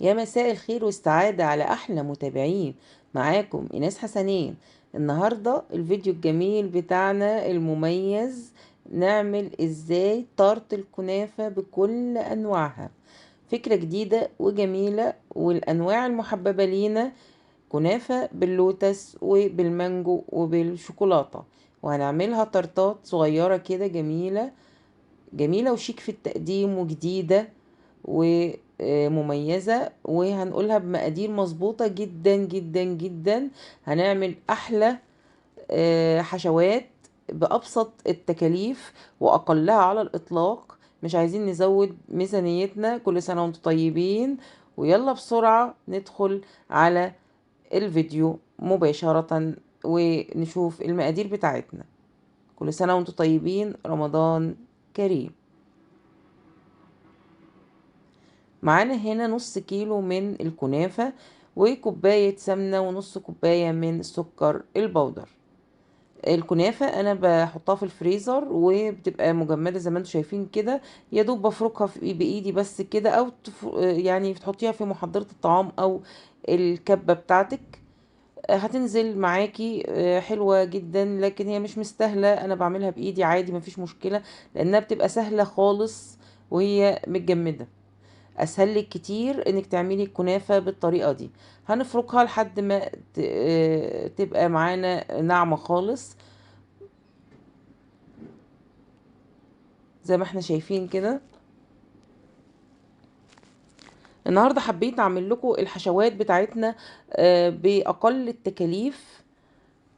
يا مساء الخير والسعادة على أحلى متابعين. معاكم إيناس حسنين. النهاردة الفيديو الجميل بتاعنا المميز، نعمل إزاي طارت الكنافة بكل أنواعها. فكرة جديدة وجميلة، والأنواع المحببة لينا كنافة باللوتس وبالمانجو وبالشوكولاتة، وهنعملها طرطات صغيرة كده جميلة جميلة وشيك في التقديم وجديدة ومميزة، وهنقولها بمقادير مظبوطة جدا جدا جدا. هنعمل أحلى حشوات بأبسط التكاليف وأقلها على الإطلاق. مش عايزين نزود ميزانيتنا. كل سنة وانتم طيبين، ويلا بسرعة ندخل على الفيديو مباشرة ونشوف المقادير بتاعتنا. كل سنة وانتم طيبين، رمضان كريم. معانا هنا نص كيلو من الكنافة، وكوباية سمنة، ونص كوباية من السكر البودر. الكنافة انا بحطها في الفريزر وبتبقى مجمدة زي ما انتم شايفين كده. يا دوب بفركها بايدي بس كده، او يعني تحطيها في محضرة الطعام او الكبة بتاعتك. هتنزل معاكي حلوة جدا، لكن هي مش مستاهلة. انا بعملها بايدي عادي، مفيش مشكلة، لانها بتبقى سهلة خالص وهي متجمدة. اسهل لك كتير انك تعملي الكنافة بالطريقة دي. هنفركها لحد ما تبقى معانا ناعمة خالص زي ما احنا شايفين كده. النهاردة حبيت اعمل لكم الحشوات بتاعتنا باقل التكاليف،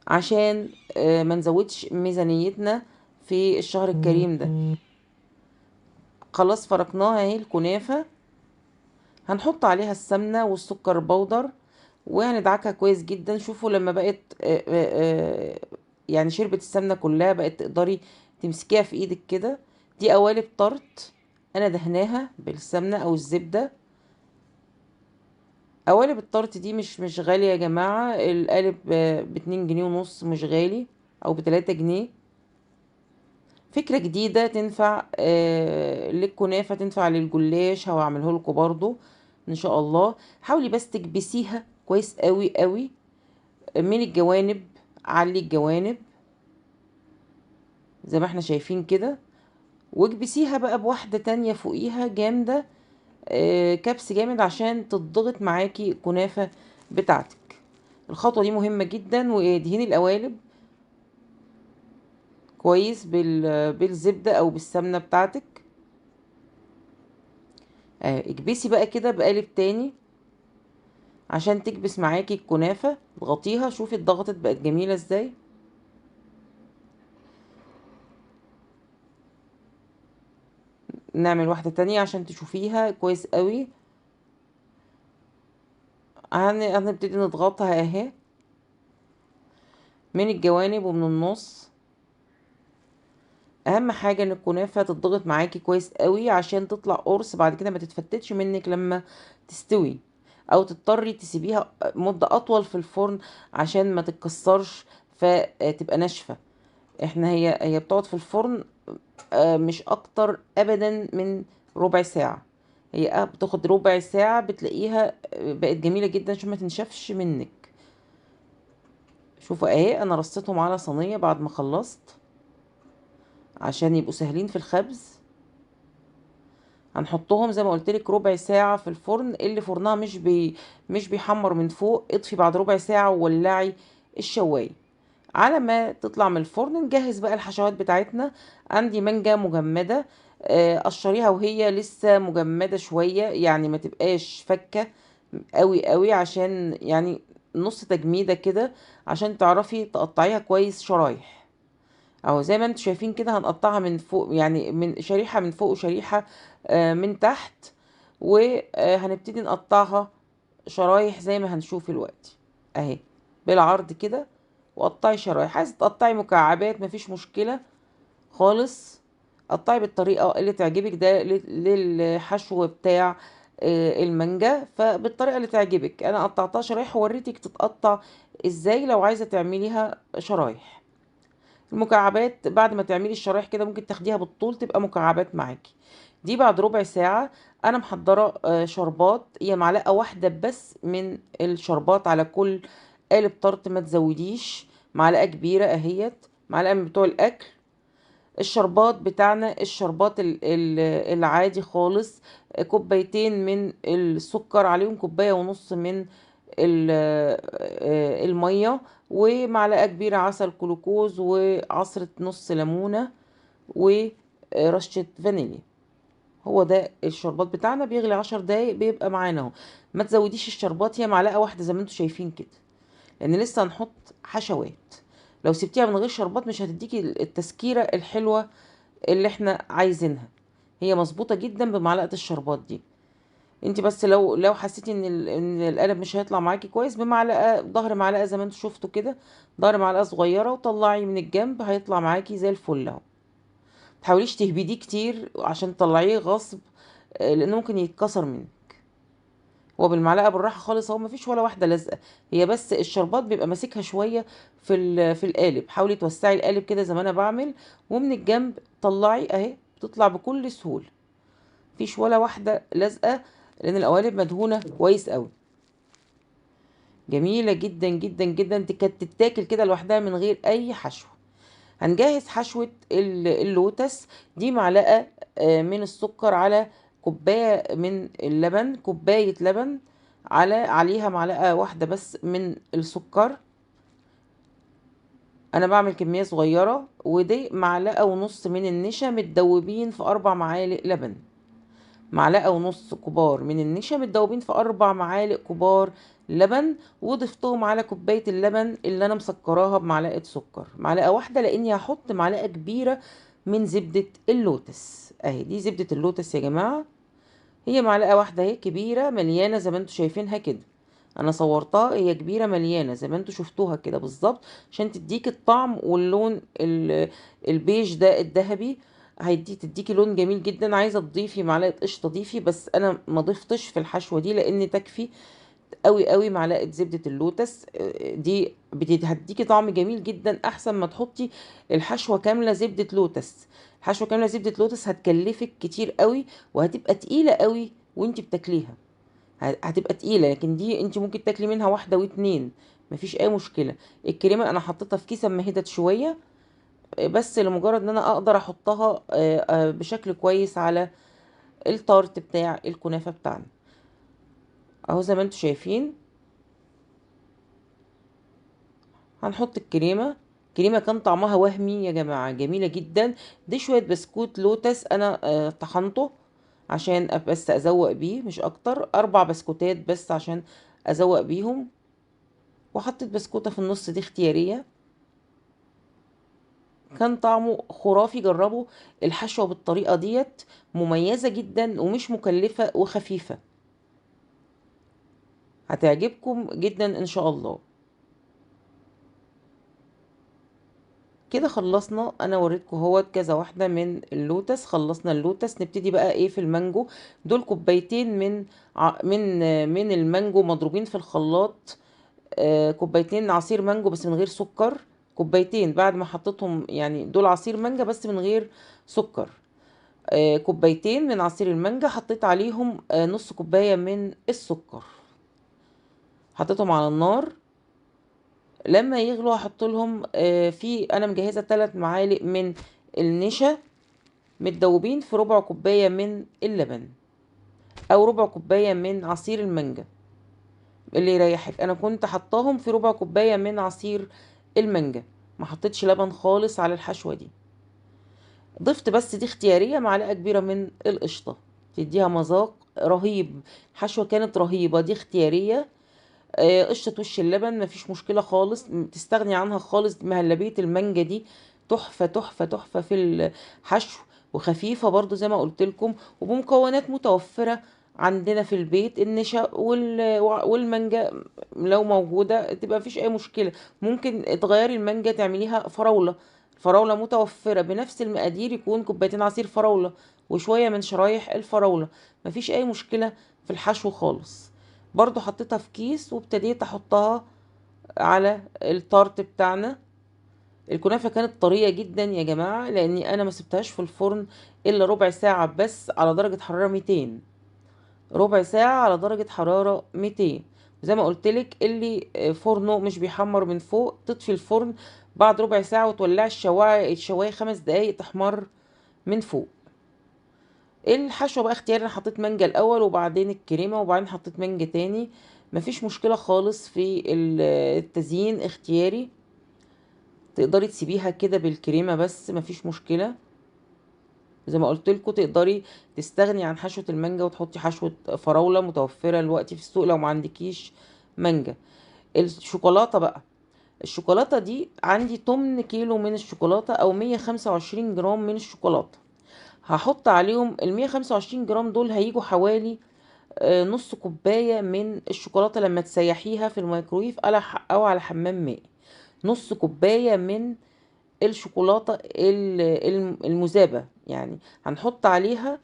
عشان ما نزودش ميزانيتنا في الشهر الكريم ده. خلاص فركناها اهي الكنافة. هنحط عليها السمنة والسكر البودر وهندعكها كويس جدا. شوفوا لما بقت يعني شربت السمنة كلها، بقت تقدري تمسكيها في ايدك كده. دي قوالب طرت انا دهناها بالسمنة او الزبدة. قوالب الطرت دي مش غالية يا جماعة. القالب ب2 جنيه ونص، مش غالي، او ب3 جنيه. فكرة جديدة تنفع للكنافة، تنفع للجلاش. هعمله لكم برضو ان شاء الله. حاولي بس تكبسيها كويس قوي قوي من الجوانب. علي الجوانب زي ما احنا شايفين كده، واكبسيها بقى بواحدة تانية فوقيها جامدة. كبس جامد عشان تضغط معاكي الكنافة بتاعتك. الخطوة دي مهمة جدا. وادهني القوالب كويس بالزبدة او بالسمنة بتاعتك. اكبسي بقى كده بقالب تاني عشان تكبس معاكي الكنافة. اضغطيها، شوفي اتضغطت بقت جميلة ازاي. نعمل واحدة تانية عشان تشوفيها كويس قوي. هنبتدي نضغطها اهي من الجوانب ومن النص. اهم حاجة ان الكنافة تضغط معاكي كويس قوي عشان تطلع قرص بعد كده ما تتفتتش منك لما تستوي، او تضطري تسيبيها مدة اطول في الفرن عشان ما تتكسرش فتبقى ناشفة. احنا هي بتقعد في الفرن مش اكتر ابدا من ربع ساعة. هي بتاخد ربع ساعة بتلاقيها بقت جميلة جدا عشان ما تنشفش منك. شوفوا اهي انا رصيتهم على صينية بعد ما خلصت عشان يبقوا سهلين في الخبز. هنحطهم زي ما قلت لك ربع ساعة في الفرن. اللي فرنها مش بيحمر من فوق، اطفي بعد ربع ساعة وولعي الشواية. على ما تطلع من الفرن نجهز بقى الحشوات بتاعتنا. عندي مانجا مجمدة، قشريها وهي لسه مجمدة شوية، يعني ما تبقاش فكة قوي قوي، عشان يعني نص تجميدة كده عشان تعرفي تقطعيها كويس شرايح. اهو زي ما انتم شايفين كده هنقطعها من فوق، يعني من شريحة من فوق وشريحة من تحت. وهنبتدي نقطعها شرايح زي ما هنشوف دلوقتي اهي بالعرض كده. وقطعي شرايح، عايزه تقطعي مكعبات مفيش مشكله خالص. قطعي بالطريقه اللي تعجبك. ده للحشو بتاع المانجا، فبالطريقه اللي تعجبك. انا قطعتها شرايح ووريتك تتقطع ازاي لو عايزه تعمليها شرايح. المكعبات بعد ما تعملي الشرايح كده ممكن تاخديها بالطول تبقى مكعبات معاكي. دي بعد ربع ساعة انا محضره شربات، هي معلقه واحده بس من الشربات على كل قالب طرط، ما تزوديش. معلقه كبيره اهيت، معلقه من بتوع الاكل. الشربات بتاعنا الشربات العادي خالص. كوبايتين من السكر، عليهم كوبايه ونص من الميه، ومعلقه كبيره عسل كلوكوز، وعصره نص ليمونه، ورشه فانيليا. هو ده الشربات بتاعنا، بيغلي 10 دقايق بيبقى معانا اهو. ما تزوديش الشربات، هي معلقه واحده زي ما انتم شايفين كده، لان لسه هنحط حشوات. لو سبتيها من غير شربات مش هتديكي التسكيره الحلوه اللي احنا عايزينها. هي مظبوطه جدا بمعلقه الشربات دي. انت بس لو حسيتي ان القلب مش هيطلع معاكي كويس، بمعلقه، ظهر معلقه زي ما انتم شفتوا كده، ظهر معلقه صغيره، وطلعي من الجنب هيطلع معاكي زي الفل اهو. متحاوليش تهبديه كتير عشان تطلعيه غصب، لانه ممكن يتكسر منك. هو بالمعلقه بالراحه خالص، هو مفيش ولا واحده لازقه، هي بس الشربات بيبقى ماسكها شويه في القالب. حاولي توسعي القالب كده زي ما انا بعمل، ومن الجنب طلعي اهي، بتطلع بكل سهوله، مفيش ولا واحده لازقه، لان القوالب مدهونه كويس قوي. جميله جدا جدا جدا، كانت تتاكل كده لوحدها من غير اي حشو. هنجهز حشوه اللوتس. دي معلقه من السكر، على كوبايه من اللبن، كوبايه لبن، عليها معلقه واحده بس من السكر. انا بعمل كميه صغيره، ودي معلقه ونص من النشا متدوبين في 4 معالق لبن. معلقة ونص كبار من النشا متدوبين في 4 معالق كبار لبن، وضفتهم على كوباية اللبن اللي أنا مسكراها بمعلقة سكر، معلقة واحدة، لأني هحط معلقة كبيرة من زبدة اللوتس. أهي دي زبدة اللوتس يا جماعة، هي معلقة واحدة اهي، كبيرة مليانة زي ما انتوا شايفينها كده. أنا صورتها، هي كبيرة مليانة زي ما انتوا شفتوها كده بالظبط، عشان تديك الطعم واللون البيج ده الذهبي. تديكي لون جميل جدا. عايزه تضيفي معلقه قشطه ضيفي، بس انا ما ضفتش في الحشوه دي، لان تكفي قوي قوي معلقه زبده اللوتس. دي هتديكي طعم جميل جدا، احسن ما تحطي الحشوه كامله زبده لوتس. الحشوه كامله زبده لوتس هتكلفك كتير قوي، وهتبقى تقيله قوي وانت بتاكليها، هتبقى تقيله. لكن دي انت ممكن تاكلي منها واحده واتنين، مفيش اي مشكله. الكريمه انا حطيتها في كيسه مهدت شويه، بس لمجرد ان انا اقدر احطها بشكل كويس على التارت بتاع الكنافة بتاعنا. اهو زي ما انتوا شايفين، هنحط الكريمة. الكريمة كان طعمها وهمي يا جماعة، جميلة جدا. دي شوية بسكوت لوتس انا طحنته عشان بس ازوق بيه، مش اكتر، 4 بسكوتات بس عشان ازوق بيهم. وحطيت بسكوتة في النص، دي اختيارية، كان طعمه خرافي. جربوا الحشوة بالطريقة ديت، مميزة جدا ومش مكلفة وخفيفة، هتعجبكم جدا ان شاء الله. كده خلصنا، انا وريتكم اهوت كذا واحده من اللوتس. خلصنا اللوتس، نبتدي بقى ايه في المانجو. دول كوبايتين من المانجو مضروبين في الخلاط. كوبايتين عصير مانجو بس من غير سكر. كوبايتين بعد ما حطيتهم، يعني دول عصير مانجا بس من غير سكر. كوبايتين من عصير المانجا، حطيت عليهم نص كوبايه من السكر، حطيتهم على النار. لما يغلوا هحط لهم انا مجهزه 3 معالق من النشا متدوبين في ربع كوبايه من اللبن، او ربع كوبايه من عصير المانجا، اللي يريحك. انا كنت حطاهم في ربع كوبايه من عصير المانجا، ما حطيتش لبن خالص على الحشوه دي. ضفت بس، دي اختياريه، معلقه كبيره من القشطه، تديها مذاق رهيب. الحشوه كانت رهيبه، دي اختياريه. قشطة وش اللبن مفيش مشكلة خالص، تستغني عنها خالص. مهلبية المانجا دي تحفة تحفة تحفة في الحشو، وخفيفة برضو زي ما قلت لكم، وبمكونات متوفرة عندنا في البيت. النشا والمانجا لو موجودة تبقى مفيش أي مشكلة. ممكن تغيري المانجا تعمليها فراولة، الفراولة متوفرة بنفس المقادير، يكون كوبايتين عصير فراولة وشوية من شرايح الفراولة، مفيش أي مشكلة في الحشو خالص. برضو حطيتها في كيس، وابتديت احطها على التارت بتاعنا. الكنافة كانت طرية جدا يا جماعة، لاني انا ما سبتهاش في الفرن الا ربع ساعة بس على درجة حرارة 200. ربع ساعة على درجة حرارة 200. زي ما قلتلك اللي فرنه مش بيحمر من فوق تطفي الفرن بعد ربع ساعة وتولعي الشواية 5 دقايق تحمر من فوق. الحشوة بقى اختياري، انا حطيت مانجا الاول وبعدين الكريمة وبعدين حطيت مانجا تاني، مفيش مشكلة خالص في التزيين اختياري، تقدري تسيبيها كده بالكريمة بس مفيش مشكلة. زي ما قلت لكم تقدري تستغني عن حشوة المانجا وتحطي حشوة فراولة متوفرة دلوقتي في السوق لو ما عندكيش مانجا. الشوكولاتة بقى، الشوكولاتة دي عندي 8 كيلو من الشوكولاتة او 125 جرام من الشوكولاتة، هحط عليهم ال 125 جرام دول هيجوا حوالي نص كوباية من الشوكولاتة لما تسيحيها في الميكرويف او على حمام مائي. نص كوباية من الشوكولاتة المذابة، يعني هنحط عليها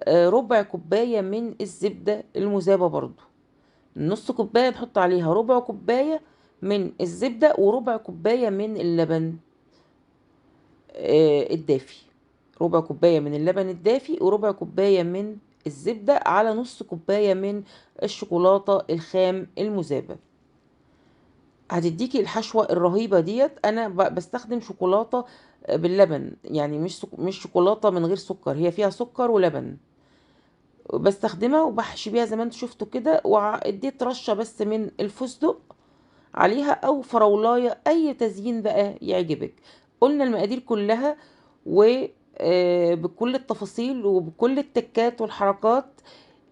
ربع كوباية من الزبدة المذابة برضو. نص كوباية نحط عليها ربع كوباية من الزبدة وربع كوباية من اللبن الدافي. ربع كوباية من اللبن الدافي وربع كوباية من الزبدة على نص كوباية من الشوكولاتة الخام المذابة، هتديكي الحشوة الرهيبة ديت. انا بستخدم شوكولاتة باللبن، يعني مش شوكولاتة من غير سكر، هي فيها سكر ولبن، بستخدمها وبحشي بيها زي ما انتوا شفتوا كده، واديت رشة بس من الفستق عليها او فراولاية، اي تزيين بقى يعجبك. قلنا المقادير كلها وبكل التفاصيل وبكل التكات والحركات.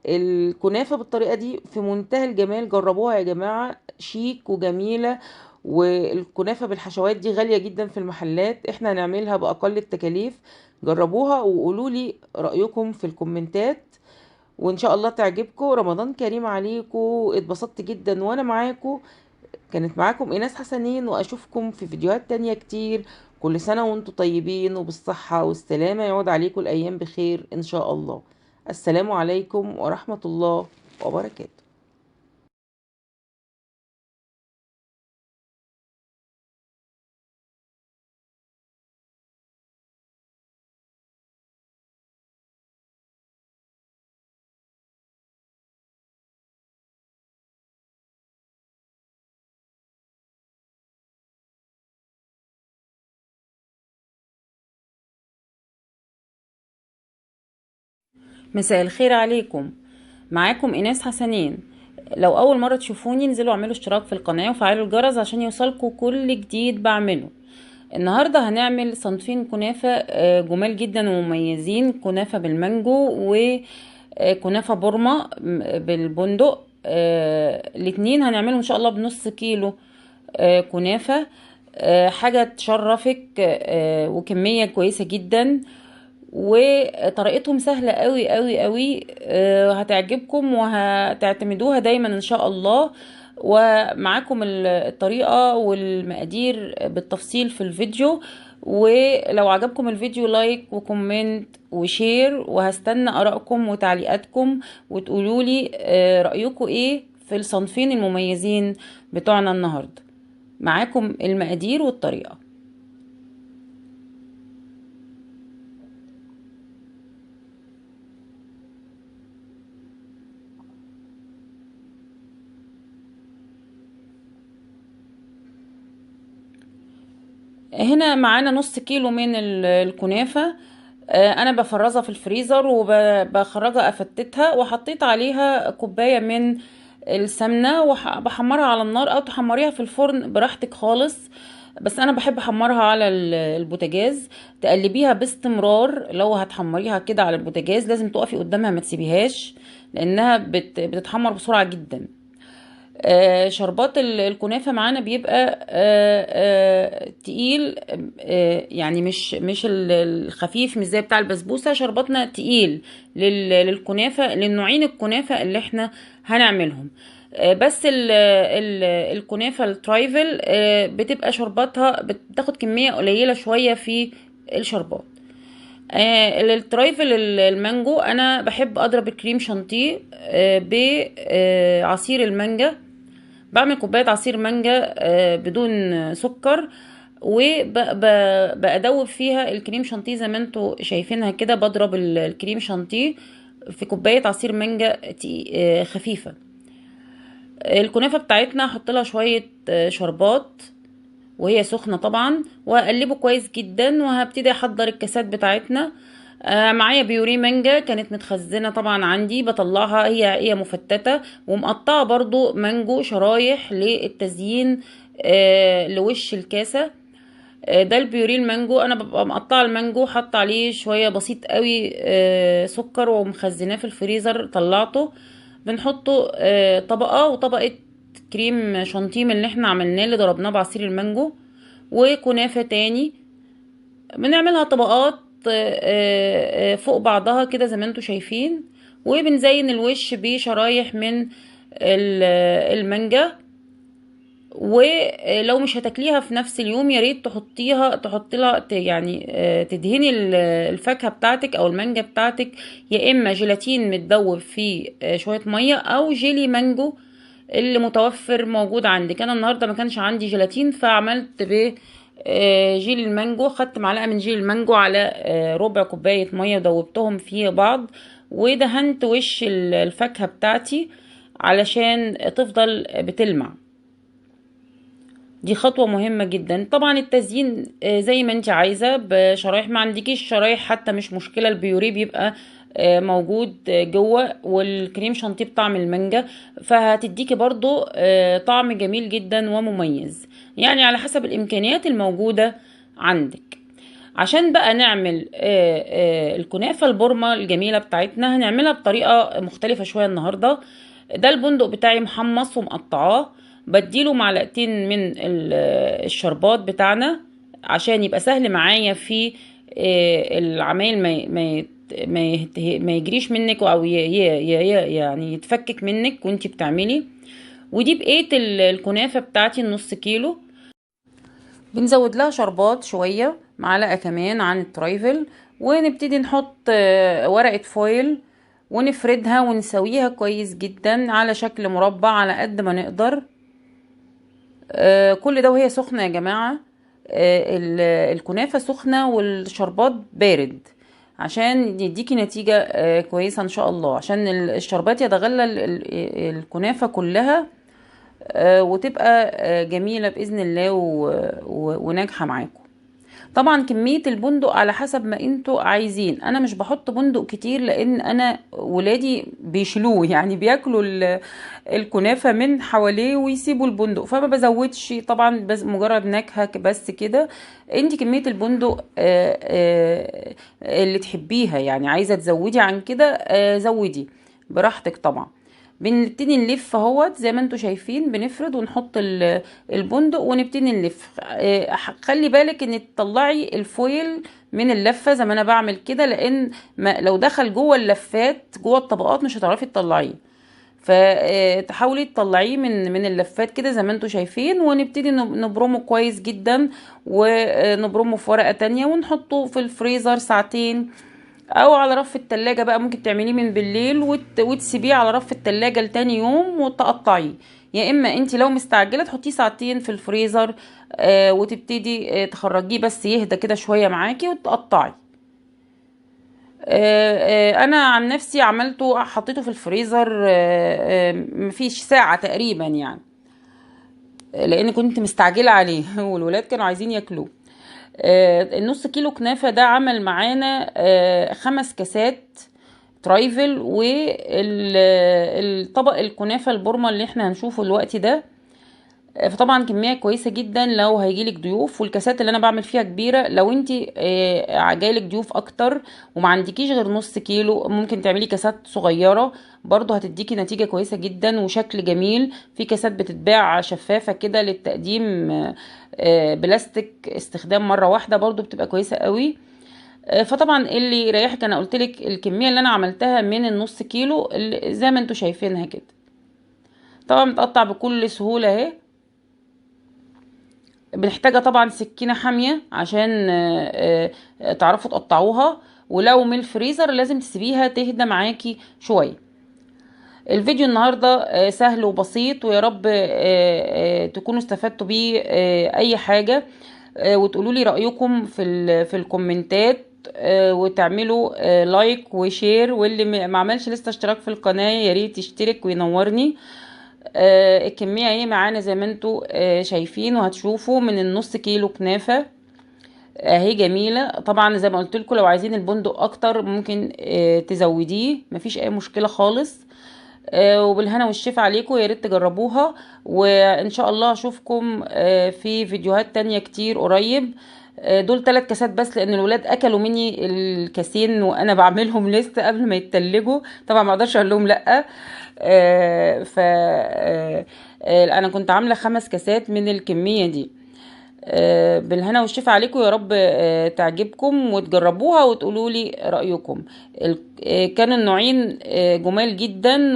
الكنافة بالطريقة دي في منتهى الجمال، جربوها يا جماعة، شيك وجميلة. والكنافة بالحشوات دي غالية جدا في المحلات، احنا هنعملها بأقل التكاليف. جربوها وقولوا لي رأيكم في الكومنتات، وان شاء الله تعجبكم. رمضان كريم عليكم، اتبسطت جدا وانا معاكم. كانت معاكم ايناس حسنين، واشوفكم في فيديوهات تانية كتير. كل سنة وانتم طيبين وبالصحة والسلامة، يعود عليكم الايام بخير ان شاء الله. السلام عليكم ورحمة الله وبركاته. مساء الخير عليكم، معاكم إيناس حسنين. لو أول مرة تشوفوني انزلوا اعملوا اشتراك في القناة وفعلوا الجرس عشان يوصلكوا كل جديد بعمله. النهاردة هنعمل صنفين كنافة جمال جدا ومميزين، كنافة بالمانجو وكنافة بورما بالبندق. الاتنين هنعملهم ان شاء الله بنص كيلو كنافة، حاجة تشرفك وكمية كويسة جدا، وطريقتهم سهلة قوي قوي قوي، هتعجبكم وهتعتمدوها دايما ان شاء الله. ومعاكم الطريقة والمقادير بالتفصيل في الفيديو. ولو عجبكم الفيديو لايك وكومنت وشير، وهستنى آرائكم وتعليقاتكم وتقولولي رأيكم ايه في الصنفين المميزين بتوعنا النهاردة. معاكم المقادير والطريقة. هنا معانا نص كيلو من الكنافة، انا بفرزها في الفريزر وبخرجها افتتها، وحطيت عليها كوباية من السمنة وبحمرها على النار او تحمريها في الفرن براحتك خالص. بس انا بحب احمرها على البوتاجاز. تقلبيها باستمرار، لو هتحمريها كده على البوتاجاز لازم تقفي قدامها ما تسيبيهاش، لانها بتتحمر بسرعة جدا. شربات الكنافة معانا بيبقى تقيل، يعني مش الخفيف، مش زي بتاع البسبوسة. شرباتنا تقيل للكنافة، للنوعين الكنافة اللي احنا هنعملهم. بس الكنافة الترايفل بتبقى شرباتها بتاخد كمية قليلة شوية في الشربات. الترايفل المانجو انا بحب اضرب الكريم شانتيه بعصير المانجا. بعمل كوباية عصير مانجا بدون سكر، وبدوب فيها الكريم شانتيه زي ما انتوا شايفينها كده. بضرب الكريم شانتيه في كوباية عصير مانجا خفيفة. الكنافة بتاعتنا هحط لها شوية شربات وهي سخنة طبعا، وهقلبه كويس جدا، وهبتدي احضر الكاسات بتاعتنا. معايا بيوري مانجا كانت متخزنة طبعا عندي، بطلعها، هي مفتتة، ومقطعة برضو مانجو شرايح للتزيين لوش الكاسة. ده البيوري المانجو، انا ببقى مقطعه المانجو، حاطه عليه شويه بسيط قوي سكر، ومخزناه في الفريزر، طلعته. بنحطه طبقه وطبقه كريم شانتيه اللي احنا عملناه، اللي ضربناه بعصير المانجو، وكنافه تاني. بنعملها طبقات فوق بعضها كده زي ما انتوا شايفين، وبنزين الوش بشرايح من المانجا. ولو مش هتاكليها في نفس اليوم، يا ريت تحطي لها يعني تدهني الفاكهه بتاعتك او المانجا بتاعتك، يا اما جيلاتين متدوب فيه شويه ميه، او جيلي مانجو اللي متوفر موجود عندك. انا النهارده ما كانش عندي جيلاتين، فعملت ب جيل المانجو. خدت معلقه من جيل المانجو على ربع كوبايه ميه، ودوبتهم في بعض، ودهنت وش الفاكهه بتاعتي علشان تفضل بتلمع. دي خطوة مهمة جدا. طبعا التزيين زي ما انت عايزة بشرايح، ما عندكيش شرايح حتى مش مشكلة، البيوري بيبقى موجود جوه، والكريم شانتيه بطعم المانجا، فهتديكي برضو طعم جميل جدا ومميز، يعني على حسب الامكانيات الموجودة عندك. عشان بقى نعمل الكنافة البورمة الجميلة بتاعتنا، هنعملها بطريقة مختلفة شوية النهاردة. ده البندق بتاعي محمص ومقطعاه، بديله معلقتين من الشربات بتاعنا عشان يبقى سهل معايا في العمايل، ما يجريش منك، او يعني يتفكك منك وانتي بتعملي. ودي بقية الكنافة بتاعتي النص كيلو. بنزود لها شربات شوية، معلقة كمان عن الترايفل، ونبتدي نحط ورقة فويل، ونفردها ونسويها كويس جدا على شكل مربع على قد ما نقدر. كل ده وهي سخنة يا جماعة. الكنافة سخنة والشربات بارد، عشان يديكي نتيجة كويسة ان شاء الله، عشان الشربات يتغلى الكنافة كلها وتبقى جميلة بإذن الله وناجحة معاكم. طبعا كمية البندق على حسب ما انتوا عايزين. انا مش بحط بندق كتير، لان انا ولادي بيشلوه، يعني بياكلوا الكنافة من حواليه ويسيبوا البندق، فما بزودش طبعا، بس مجرد نكهة بس كده. انت كمية البندق اللي تحبيها، يعني عايزة تزودي عن كده زودي براحتك طبعا. بنبتدي نلف اهوت زي ما انتوا شايفين، بنفرد ونحط البندق ونبتدي نلف. خلي بالك ان تطلعي الفويل من اللفه زي ما انا بعمل كده، لان لو دخل جوه اللفات جوه الطبقات مش هتعرفي تطلعيه، فتحاولي تطلعيه من اللفات كده زي ما انتوا شايفين، ونبتدي نبرمه كويس جدا، ونبرمه في ورقه تانية، ونحطه في الفريزر ساعتين، او على رف التلاجة بقى. ممكن تعمليه من بالليل وتسيبيه على رف التلاجة لتاني يوم وتقطعيه، يا اما انت لو مستعجله تحطيه ساعتين في الفريزر وتبتدي تخرجيه بس يهدى كده شويه معاكي وتقطعي. انا عن نفسي عملته، حطيته في الفريزر مفيش ساعه تقريبا يعني، لان كنت مستعجله عليه والولاد كانوا عايزين ياكلوه. النص كيلو كنافة ده عمل معانا 5 كاسات ترايفل، والطبق الكنافة البورمة اللي احنا هنشوفه الوقت ده. فطبعا كمية كويسة جدا لو هيجيلك ضيوف، والكاسات اللي انا بعمل فيها كبيرة. لو انت جايلك ضيوف اكتر وما عندكيش غير نص كيلو، ممكن تعملي كاسات صغيرة برضو، هتديكي نتيجة كويسة جدا وشكل جميل. في كاسات بتتباع شفافة كده للتقديم، بلاستيك استخدام مرة واحدة، برضو بتبقى كويسة قوي. فطبعا اللي يريحك، انا قلتلك الكمية اللي انا عملتها من النص كيلو زي ما انتوا شايفينها كده. طبعا متقطع بكل سهولة اهي. بنحتاجها طبعا سكينة حامية عشان تعرفوا تقطعوها، ولو من الفريزر لازم تسيبيها تهدى معاكي شوية. الفيديو النهاردة سهل وبسيط، ويا رب تكونوا استفدتوا بيه اي حاجة، وتقولوا لي رأيكم في الكومنتات. وتعملوا لايك وشير، واللي ما عملش لسه اشتراك في القناة يا ريت يشترك وينورني. الكمية ايه معانا زي ما انتوا شايفين، وهتشوفوا من النص كيلو كنافة اهي جميلة. طبعا زي ما قلت لكم لو عايزين البندق اكتر ممكن تزوديه، مفيش اي مشكلة خالص. وبالهنا والشفا عليكم، يا ريت تجربوها. وان شاء الله اشوفكم في فيديوهات تانية كتير قريب. دول 3 كاسات بس، لان الولاد اكلوا مني الكاسين وانا بعملهم لسه قبل ما يتلجوا. طبعا ما اقدرش اقول لهم لا. ف انا كنت عامله 5 كاسات من الكميه دي. بالهنا والشفا عليكم، يا رب تعجبكم وتجربوها وتقولوا لي رأيكم. كانوا النوعين جمال جدا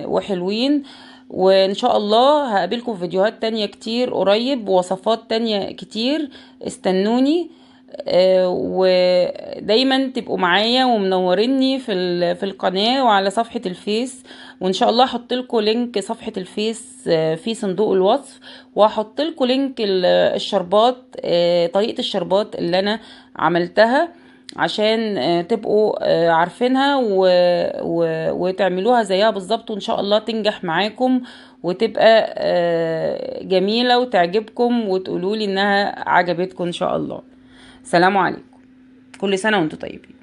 وحلوين. وان شاء الله هقابلكم في فيديوهات تانية كتير قريب، ووصفات تانية كتير. استنوني. ودايما تبقوا معايا ومنوريني في القناة وعلى صفحة الفيس. وان شاء الله هحط لكم لينك صفحة الفيس في صندوق الوصف، وهحط لكم لينك الشربات، طريقة الشربات اللي انا عملتها، عشان تبقوا عارفينها وتعملوها زيها بالظبط، وان شاء الله تنجح معاكم وتبقى جميلة وتعجبكم وتقولوا لي انها عجبتكم ان شاء الله. سلام عليكم، كل سنة وانتم طيبين.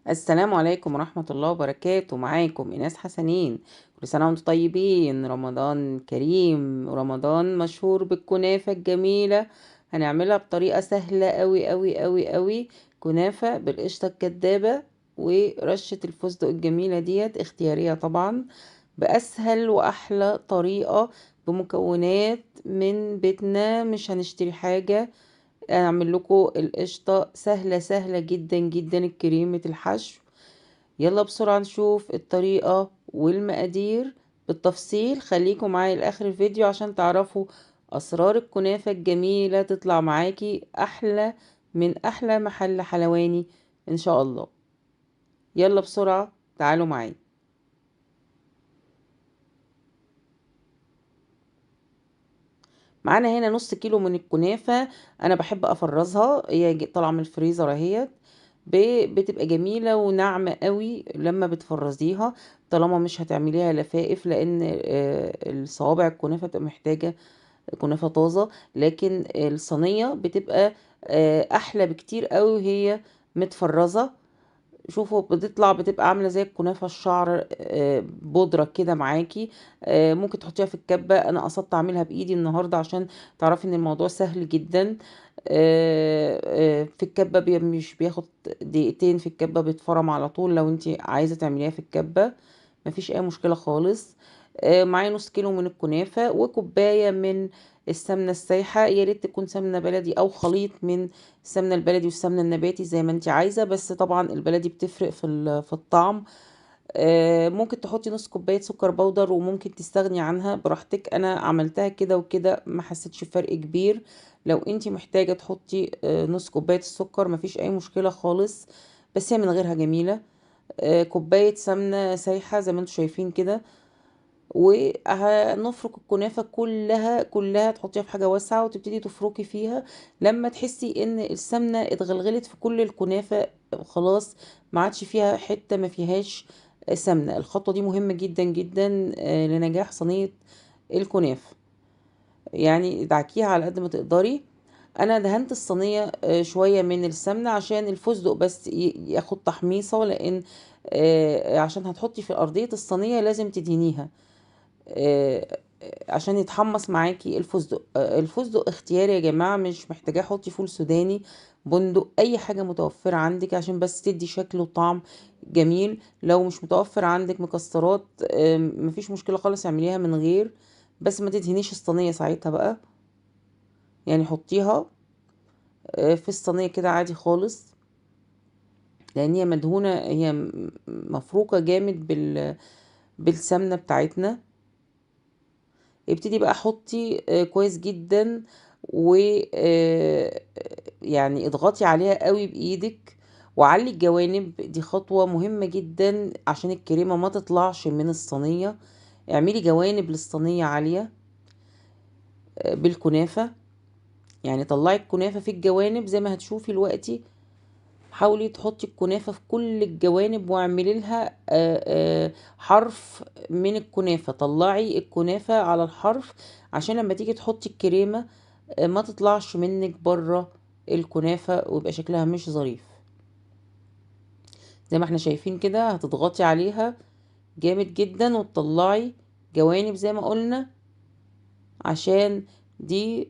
السلام عليكم ورحمة الله وبركاته. معاكم إناس حسنين. كل سنة وانتم طيبين، رمضان كريم، ورمضان مشهور بالكنافة الجميلة. هنعملها بطريقة سهلة قوي قوي قوي قوي. كنافة بالقشطة الكدابة ورشة الفستق الجميلة ديت اختيارية طبعا، بأسهل وأحلى طريقة، بمكونات من بيتنا، مش هنشتري حاجة. اعمل لكم القشطة سهلة سهلة جدا جدا، كريمة الحشو. يلا بسرعة نشوف الطريقة والمقادير بالتفصيل. خليكم معايا لاخر الفيديو عشان تعرفوا اسرار الكنافة الجميلة، تطلع معاكي احلى من احلى محل حلواني ان شاء الله. يلا بسرعة تعالوا معايا. معانا هنا نص كيلو من الكنافة. انا بحب افرزها، هي طالعة من الفريزر اهيت. بتبقى جميلة وناعمة قوي لما بتفرزيها، طالما مش هتعمليها لفائف، لان الصوابع الكنافة بتبقى محتاجة كنافة طازة. لكن الصينية بتبقى احلى بكتير قوي وهي متفرزة. شوفوا بتبقى عامله زي الكنافه الشعر، بودره كده معاكي. ممكن تحطيها في الكبه، انا قصدت اعملها بايدي النهارده عشان تعرفي ان الموضوع سهل جدا. في الكبه مش بياخد دقيقتين، في الكبه بيتفرم على طول. لو انت عايزه تعمليها في الكبه مفيش اي مشكله خالص. معايا نص كيلو من الكنافه وكوبايه من السمنه السايحه، يا ريت تكون سمنه بلدي او خليط من السمنه البلدي والسمنه النباتي زي ما انت عايزه، بس طبعا البلدي بتفرق في الطعم. ممكن تحطي نص كوبايه سكر بودر وممكن تستغني عنها براحتك. انا عملتها كده وكده ما حسيتش فرق كبير. لو انت محتاجه تحطي نص كوبايه السكر مفيش اي مشكله خالص، بس هي من غيرها جميله. كوبايه سمنه سايحه زي ما انتم شايفين كده. وهنفرك الكنافة كلها كلها، تحطيها في حاجة واسعة وتبتدي تفركي فيها. لما تحسي ان السمنة اتغلغلت في كل الكنافة خلاص، ما عادش فيها حتة ما فيهاش سمنة. الخطوة دي مهمة جدا جدا لنجاح صينية الكنافة. يعني ادعكيها على قد ما تقدري. انا دهنت الصينية شوية من السمنة عشان الفستق بس ياخد تحميصة، لان عشان هتحطي في ارضية الصينية لازم تدهنيها عشان يتحمص معاكي الفستق. الفستق اختياري يا جماعة، مش محتاجة حطي فول سوداني، بندق، اي حاجة متوفرة عندك عشان بس تدي شكل وطعم جميل. لو مش متوفر عندك مكسرات مفيش مشكلة خالص، اعمليها من غير، بس ما تدهنيش الصينية ساعتها بقى. يعني حطيها في الصينية كده عادي خالص، لان هي مدهونة، هي مفروكة جامد بالسمنة بتاعتنا. ابتدي بقى حطي كويس جدا، و يعني اضغطي عليها قوي بايدك، وعلي الجوانب. دي خطوة مهمة جدا عشان الكريمة ما تطلعش من الصينية. اعملي جوانب للصينية عالية بالكنافة، يعني طلعي الكنافة في الجوانب زي ما هتشوفي دلوقتي. حاولي تحطي الكنافة في كل الجوانب، واعملي لها حرف من الكنافة. طلعي الكنافة على الحرف عشان لما تيجي تحطي الكريمة ما تطلعش منك بره الكنافة ويبقى شكلها مش ظريف. زي ما احنا شايفين كده، هتضغطي عليها جامد جدا وتطلعي جوانب زي ما قلنا، عشان دي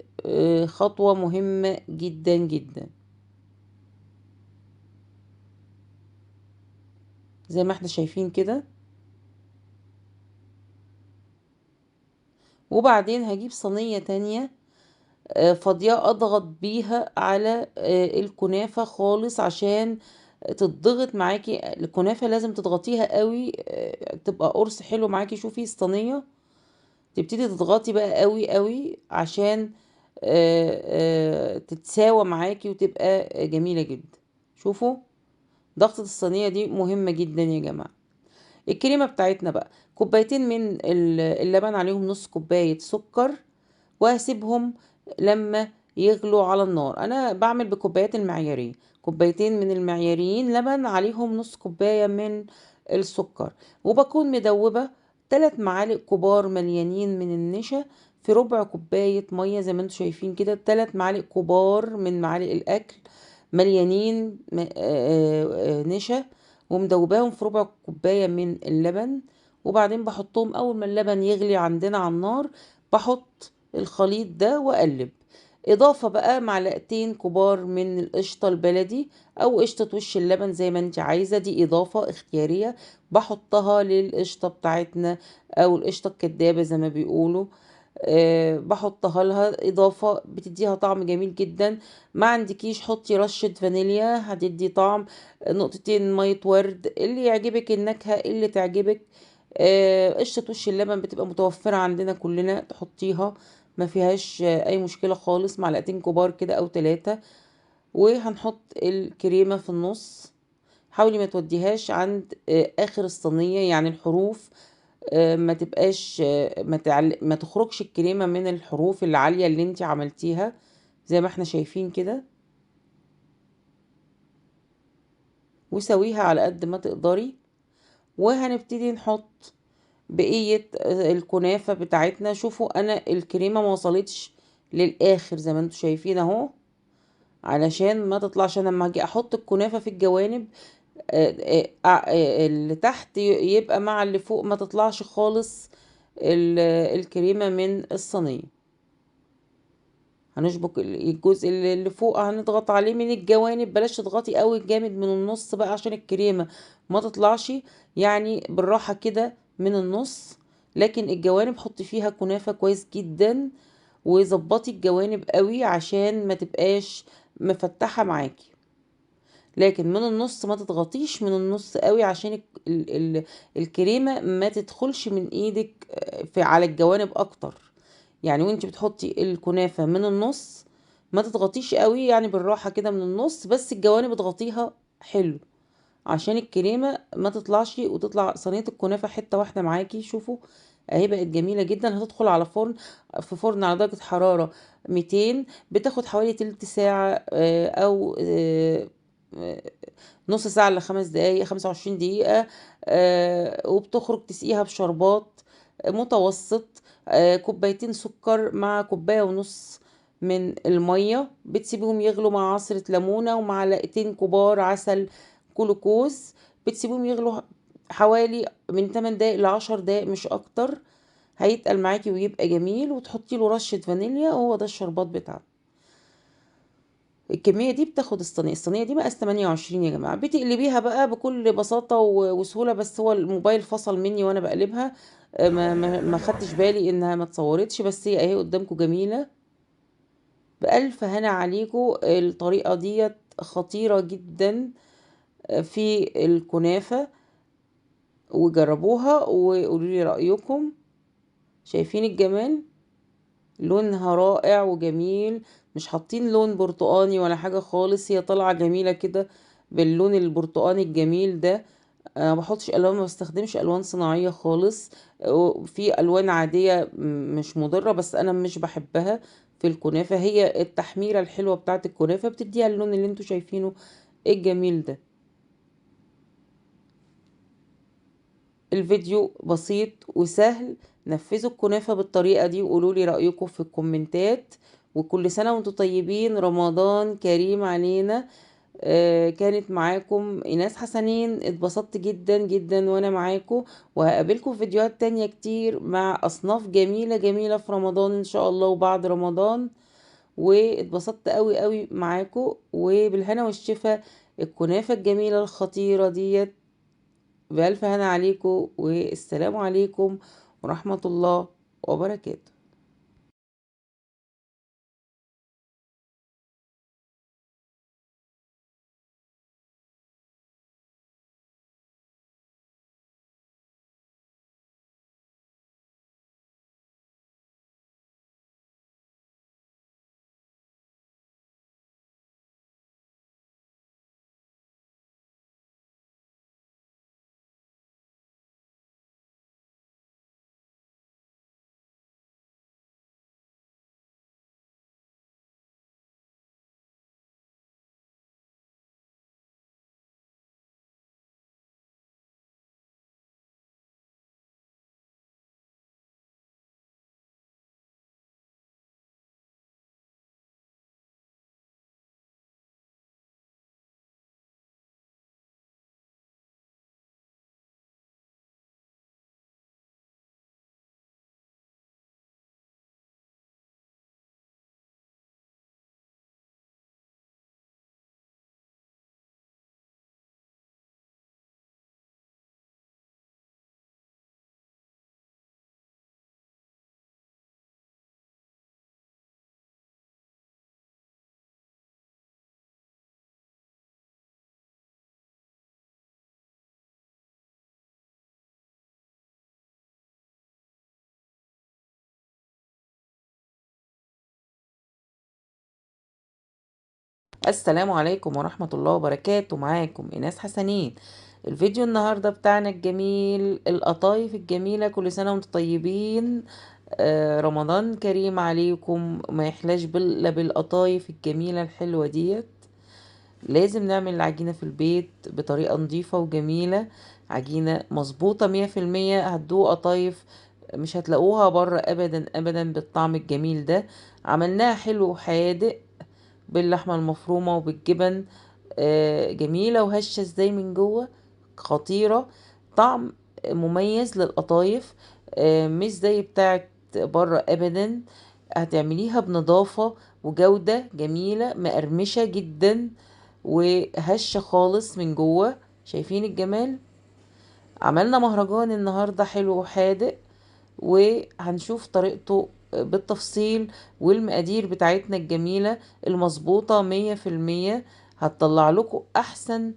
خطوة مهمة جدا جدا. زي ما احنا شايفين كده. وبعدين هجيب صينية تانية فاضية، اضغط بيها على الكنافة خالص عشان تضغط معاكي. الكنافة لازم تضغطيها قوي تبقى قرص حلو معاكي. شوفي الصينية، تبتدي تضغطي بقى قوي قوي عشان تتساوى معاكي وتبقى جميلة جدا. شوفوا ضغطة الصينية دي مهمة جدا يا جماعة. الكريمة بتاعتنا بقى، كوبايتين من اللبن، عليهم نص كوباية سكر، وهسيبهم لما يغلوا على النار. انا بعمل بكوبايات المعيارية، كوبايتين من المعياريين لبن عليهم نص كوباية من السكر، وبكون مدوبة 3 معالق كبار مليانين من النشا في ربع كوباية مية. زي ما انتم شايفين كده 3 معالق كبار من معالق الاكل مليانين نشا، ومدوباهم في ربع كوباية من اللبن. وبعدين بحطهم اول ما اللبن يغلي عندنا على النار، بحط الخليط ده واقلب. اضافة بقى معلقتين كبار من القشطة البلدي او قشطة وش اللبن زي ما انت عايزة، دي اضافة اختيارية بحطها للقشطة بتاعتنا او القشطة الكدابة زي ما بيقولوا. بحطها لها اضافة بتديها طعم جميل جدا. ما عندكيش حطي رشة فانيليا هتدي طعم، نقطتين مية ورد، اللي يعجبك النكهة اللي تعجبك. قشطة وش اللبن بتبقى متوفرة عندنا كلنا، تحطيها ما فيهاش اي مشكلة خالص، معلقتين كبار كده او 3. وهنحط الكريمة في النص. حاولي ما توديهاش عند اخر الصينية، يعني الحروف ما تبقاش ما تخرجش الكريمة من الحروف العالية اللي انت عملتيها. زي ما احنا شايفين كده، وسويها على قد ما تقدري. وهنبتدي نحط بقية الكنافة بتاعتنا. شوفوا انا الكريمة ما وصلتش للاخر زي ما انتم شايفين اهو، علشان ما تطلعش. انا لما اجي احط الكنافة في الجوانب اللي تحت يبقى مع اللي فوق، ما تطلعش خالص الكريمة من الصينية. هنشبك الجزء اللي فوق هنضغط عليه من الجوانب، بلاش تضغطي قوي جامد من النص بقى عشان الكريمة ما تطلعش، يعني بالراحة كده من النص. لكن الجوانب حطي فيها كنافة كويس جدا، وظبطي الجوانب قوي عشان ما تبقاش مفتحة معاكي. لكن من النص ما تضغطيش من النص قوي عشان الكريمة ما تدخلش من ايدك في على الجوانب اكتر. يعني وانت بتحطي الكنافة من النص ما تضغطيش قوي، يعني بالراحة كده من النص، بس الجوانب اضغطيها حلو عشان الكريمة ما تطلعش وتطلع صينية الكنافة حتة واحدة معاكي. شوفوا اهي بقت جميلة جدا. هتدخل على فرن، في فرن على درجة حرارة 200، بتاخد حوالي تلت ساعة او نص ساعة ل5 دقايق، 25 دقيقة. وبتخرج تسقيها بشربات متوسط، كوبايتين سكر مع كوباية ونص من المية، بتسيبيهم يغلوا مع عصرة ليمونة ومعلقتين كبار عسل جلوكوز. بتسيبيهم يغلوا حوالي من 8 دقايق ل10 دقايق مش اكتر، هيتقل معاكي ويبقى جميل. وتحطي له رشة فانيليا، وهو ده الشربات بتاعه. الكمية دي بتاخد الصينية دي مقاس 28 يا جماعة. بتقلبيها بقى بكل بساطة وسهولة، بس هو الموبايل فصل مني وانا بقلبها، ما خدتش بالي انها ما اتصورتش، بس هي اهي قدامكم جميلة بألف هنا عليكم. الطريقة ديت خطيرة جدا في الكنافة، وجربوها وقولوا لي رأيكم. شايفين الجمال؟ لونها رائع وجميل، مش حاطين لون برتقاني ولا حاجة خالص، هي طالعة جميلة كده باللون البرتقاني الجميل ده. ما بحطش الوان، ما بستخدمش الوان صناعية خالص. في الوان عادية مش مضرة، بس انا مش بحبها في الكنافة. هي التحميرة الحلوة بتاعت الكنافة بتديها اللون اللي انتوا شايفينه الجميل ده. الفيديو بسيط وسهل، نفذوا الكنافة بالطريقة دي وقولوا لي رأيكم في الكومنتات. وكل سنة وانتم طيبين، رمضان كريم علينا. كانت معاكم إيناس حسنين، اتبسطت جدا جدا وانا معاكم، وهقابلكم في فيديوهات تانية كتير مع أصناف جميلة جميلة في رمضان إن شاء الله وبعد رمضان. واتبسطت قوي قوي معاكم، وبالهنا والشفا. الكنافة الجميلة الخطيرة ديت بألف هنا عليكم، والسلام عليكم ورحمة الله وبركاته. السلام عليكم ورحمة الله وبركاته. معاكم إيناس حسنين. الفيديو النهاردة بتاعنا الجميل، القطايف الجميلة. كل سنة وانتم طيبين. رمضان كريم عليكم، ما يحلاش إلا بالقطايف الجميلة الحلوة ديت. لازم نعمل العجينة في البيت بطريقة نظيفة وجميلة، عجينة مظبوطة 100%. هتدوق قطايف مش هتلاقوها بره أبدا أبدا بالطعم الجميل ده. عملناها حلو وحادق باللحمة المفرومة وبالجبن. جميلة وهشة ازاي من جوه، خطيرة. طعم مميز للقطايف، مش زي بتاعت بره ابدا. هتعمليها بنظافة وجودة جميلة، مقرمشة جدا وهشة خالص من جوه. شايفين الجمال؟ عملنا مهرجان النهاردة حلو وحادق، وهنشوف طريقته بالتفصيل والمقادير بتاعتنا الجميلة المظبوطة 100%. هتطلع لكم أحسن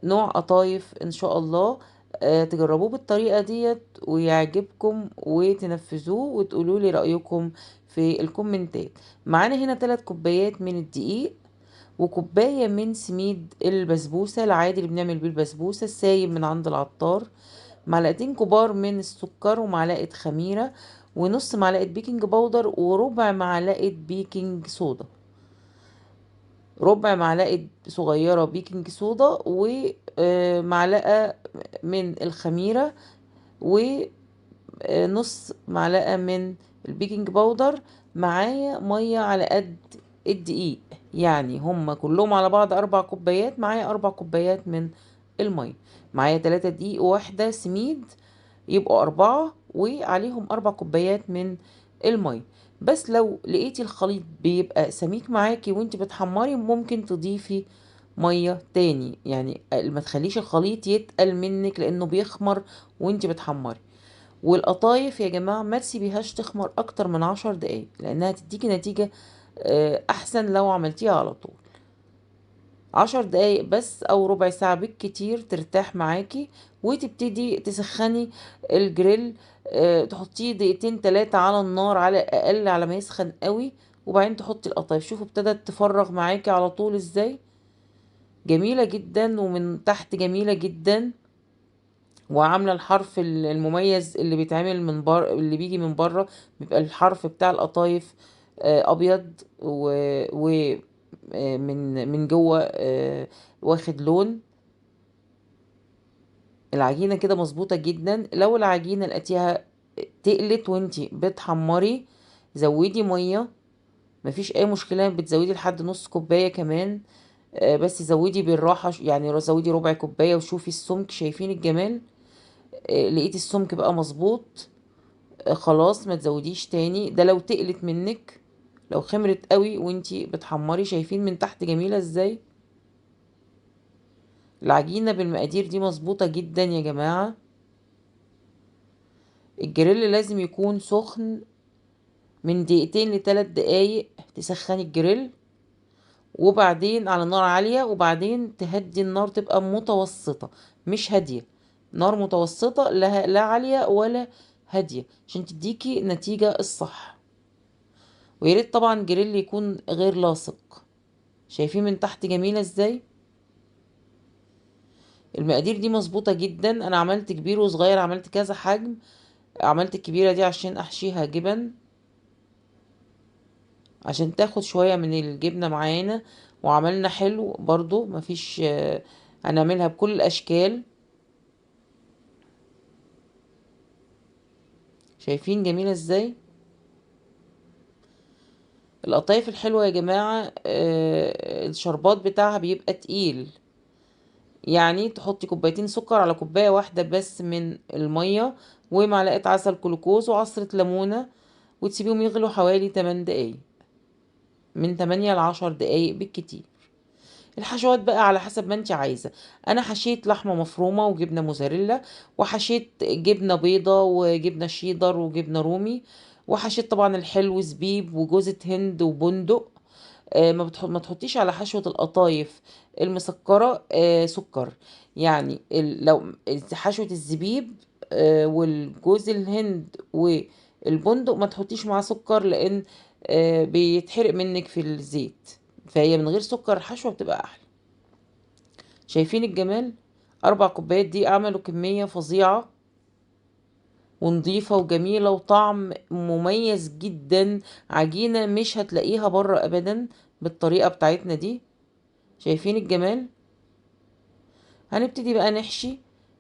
نوع قطايف إن شاء الله. تجربوه بالطريقة ديت ويعجبكم وتنفذوه وتقولوا لي رأيكم في الكومنتات. معانا هنا 3 كوبايات من الدقيق، وكوباية من سميد البسبوسة العادي اللي بنعمل بيه البسبوسة السايب من عند العطار، معلقتين كبار من السكر ومعلقة خميرة ونص معلقة بيكنج باودر وربع معلقة بيكنج صودا، ربع معلقة صغيرة بيكنج صودا ومعلقة من الخميرة ونص معلقة من البيكنج باودر. معايا مية على قد الدقيق، يعني هما كلهم على بعض 4 كوبايات، معايا 4 كوبايات من المية. معايا 3 دقيق وواحدة سميد، يبقوا 4 وعليهم 4 كوبايات من المية. بس لو لقيتي الخليط بيبقى سميك معاكي وانت بتحمري، ممكن تضيفي مية تاني، يعني ما تخليش الخليط يتقل منك لانه بيخمر وانت بتحمري. والقطايف يا جماعة ما تسيبيهاش تخمر اكتر من 10 دقايق، لانها تديكي نتيجة احسن لو عملتيها على طول. 10 دقايق بس او ربع ساعة بالكتير ترتاح معاكي، وتبتدي تسخني الجريل. تحطيه دقيقتين 3 على النار على الاقل على ما يسخن قوي، وبعدين تحطي القطايف. شوفوا ابتدت تفرغ معاكي على طول ازاي، جميلة جدا ومن تحت جميلة جدا، وعاملة الحرف المميز اللي بيتعمل من بره، اللي بيجي من بره بيبقى الحرف بتاع القطايف ابيض، و من جوه واخد لون. العجينة كده مظبوطة جدا. لو العجينة لقيتيها تقلت وانتي بتحمري، زودي مية، مفيش اي مشكلة، بتزودي لحد نص كوباية كمان. بس زودي بالراحة، يعني زودي ربع كوباية وشوفي السمك. شايفين الجمال؟ لقيتي السمك بقى مظبوط، خلاص ما تزوديش تاني. ده لو تقلت منك، لو خمرت قوي وانتي بتحمري. شايفين من تحت جميلة ازاي؟ العجينة بالمقادير دي مظبوطة جدا يا جماعة. الجريل لازم يكون سخن من دقيقتين ل3 دقايق. تسخني الجريل وبعدين على نار عالية، وبعدين تهدي النار تبقى متوسطة مش هادية. نار متوسطة، لا عالية ولا هادية، عشان تديكي نتيجة الصح. وياريت طبعا جريل يكون غير لاصق. شايفين من تحت جميلة ازاي؟ المقادير دي مظبوطة جدا. انا عملت كبير وصغير، عملت كذا حجم. عملت الكبيرة دي عشان احشيها جبن، عشان تاخد شوية من الجبنة معانا. وعملنا حلو برضو، مفيش هنعملها بكل الاشكال. شايفين جميلة ازاي؟ القطايف الحلوة يا جماعة الشربات بتاعها بيبقى تقيل. يعني تحطي كوبايتين سكر على كوباية واحدة بس من المية، ومعلقة عسل كلوكوز وعصرة ليمونة، وتسيبيهم يغلوا حوالي 8 دقايق، من 8 ل 10 دقايق بالكتير. الحشوات بقى على حسب ما انت عايزة. انا حشيت لحمة مفرومة وجبنة موزاريلا، وحشيت جبنة بيضة وجبنة شيدر وجبنة رومي، وحشيت طبعا الحلو زبيب وجوزة هند وبندق. ما تحطيش على حشوة القطايف المسكرة سكر. يعني لو حشوة الزبيب والجوز الهند والبندق ما تحطيش معاه سكر، لان بيتحرق منك في الزيت. فهي من غير سكر الحشوة بتبقى احلى. شايفين الجمال؟ 4 كوبايات دي عملوا كمية فظيعة ونضيفة وجميلة وطعم مميز جدا. عجينة مش هتلاقيها بره ابدا بالطريقة بتاعتنا دي. شايفين الجمال؟ هنبتدي بقى نحشي.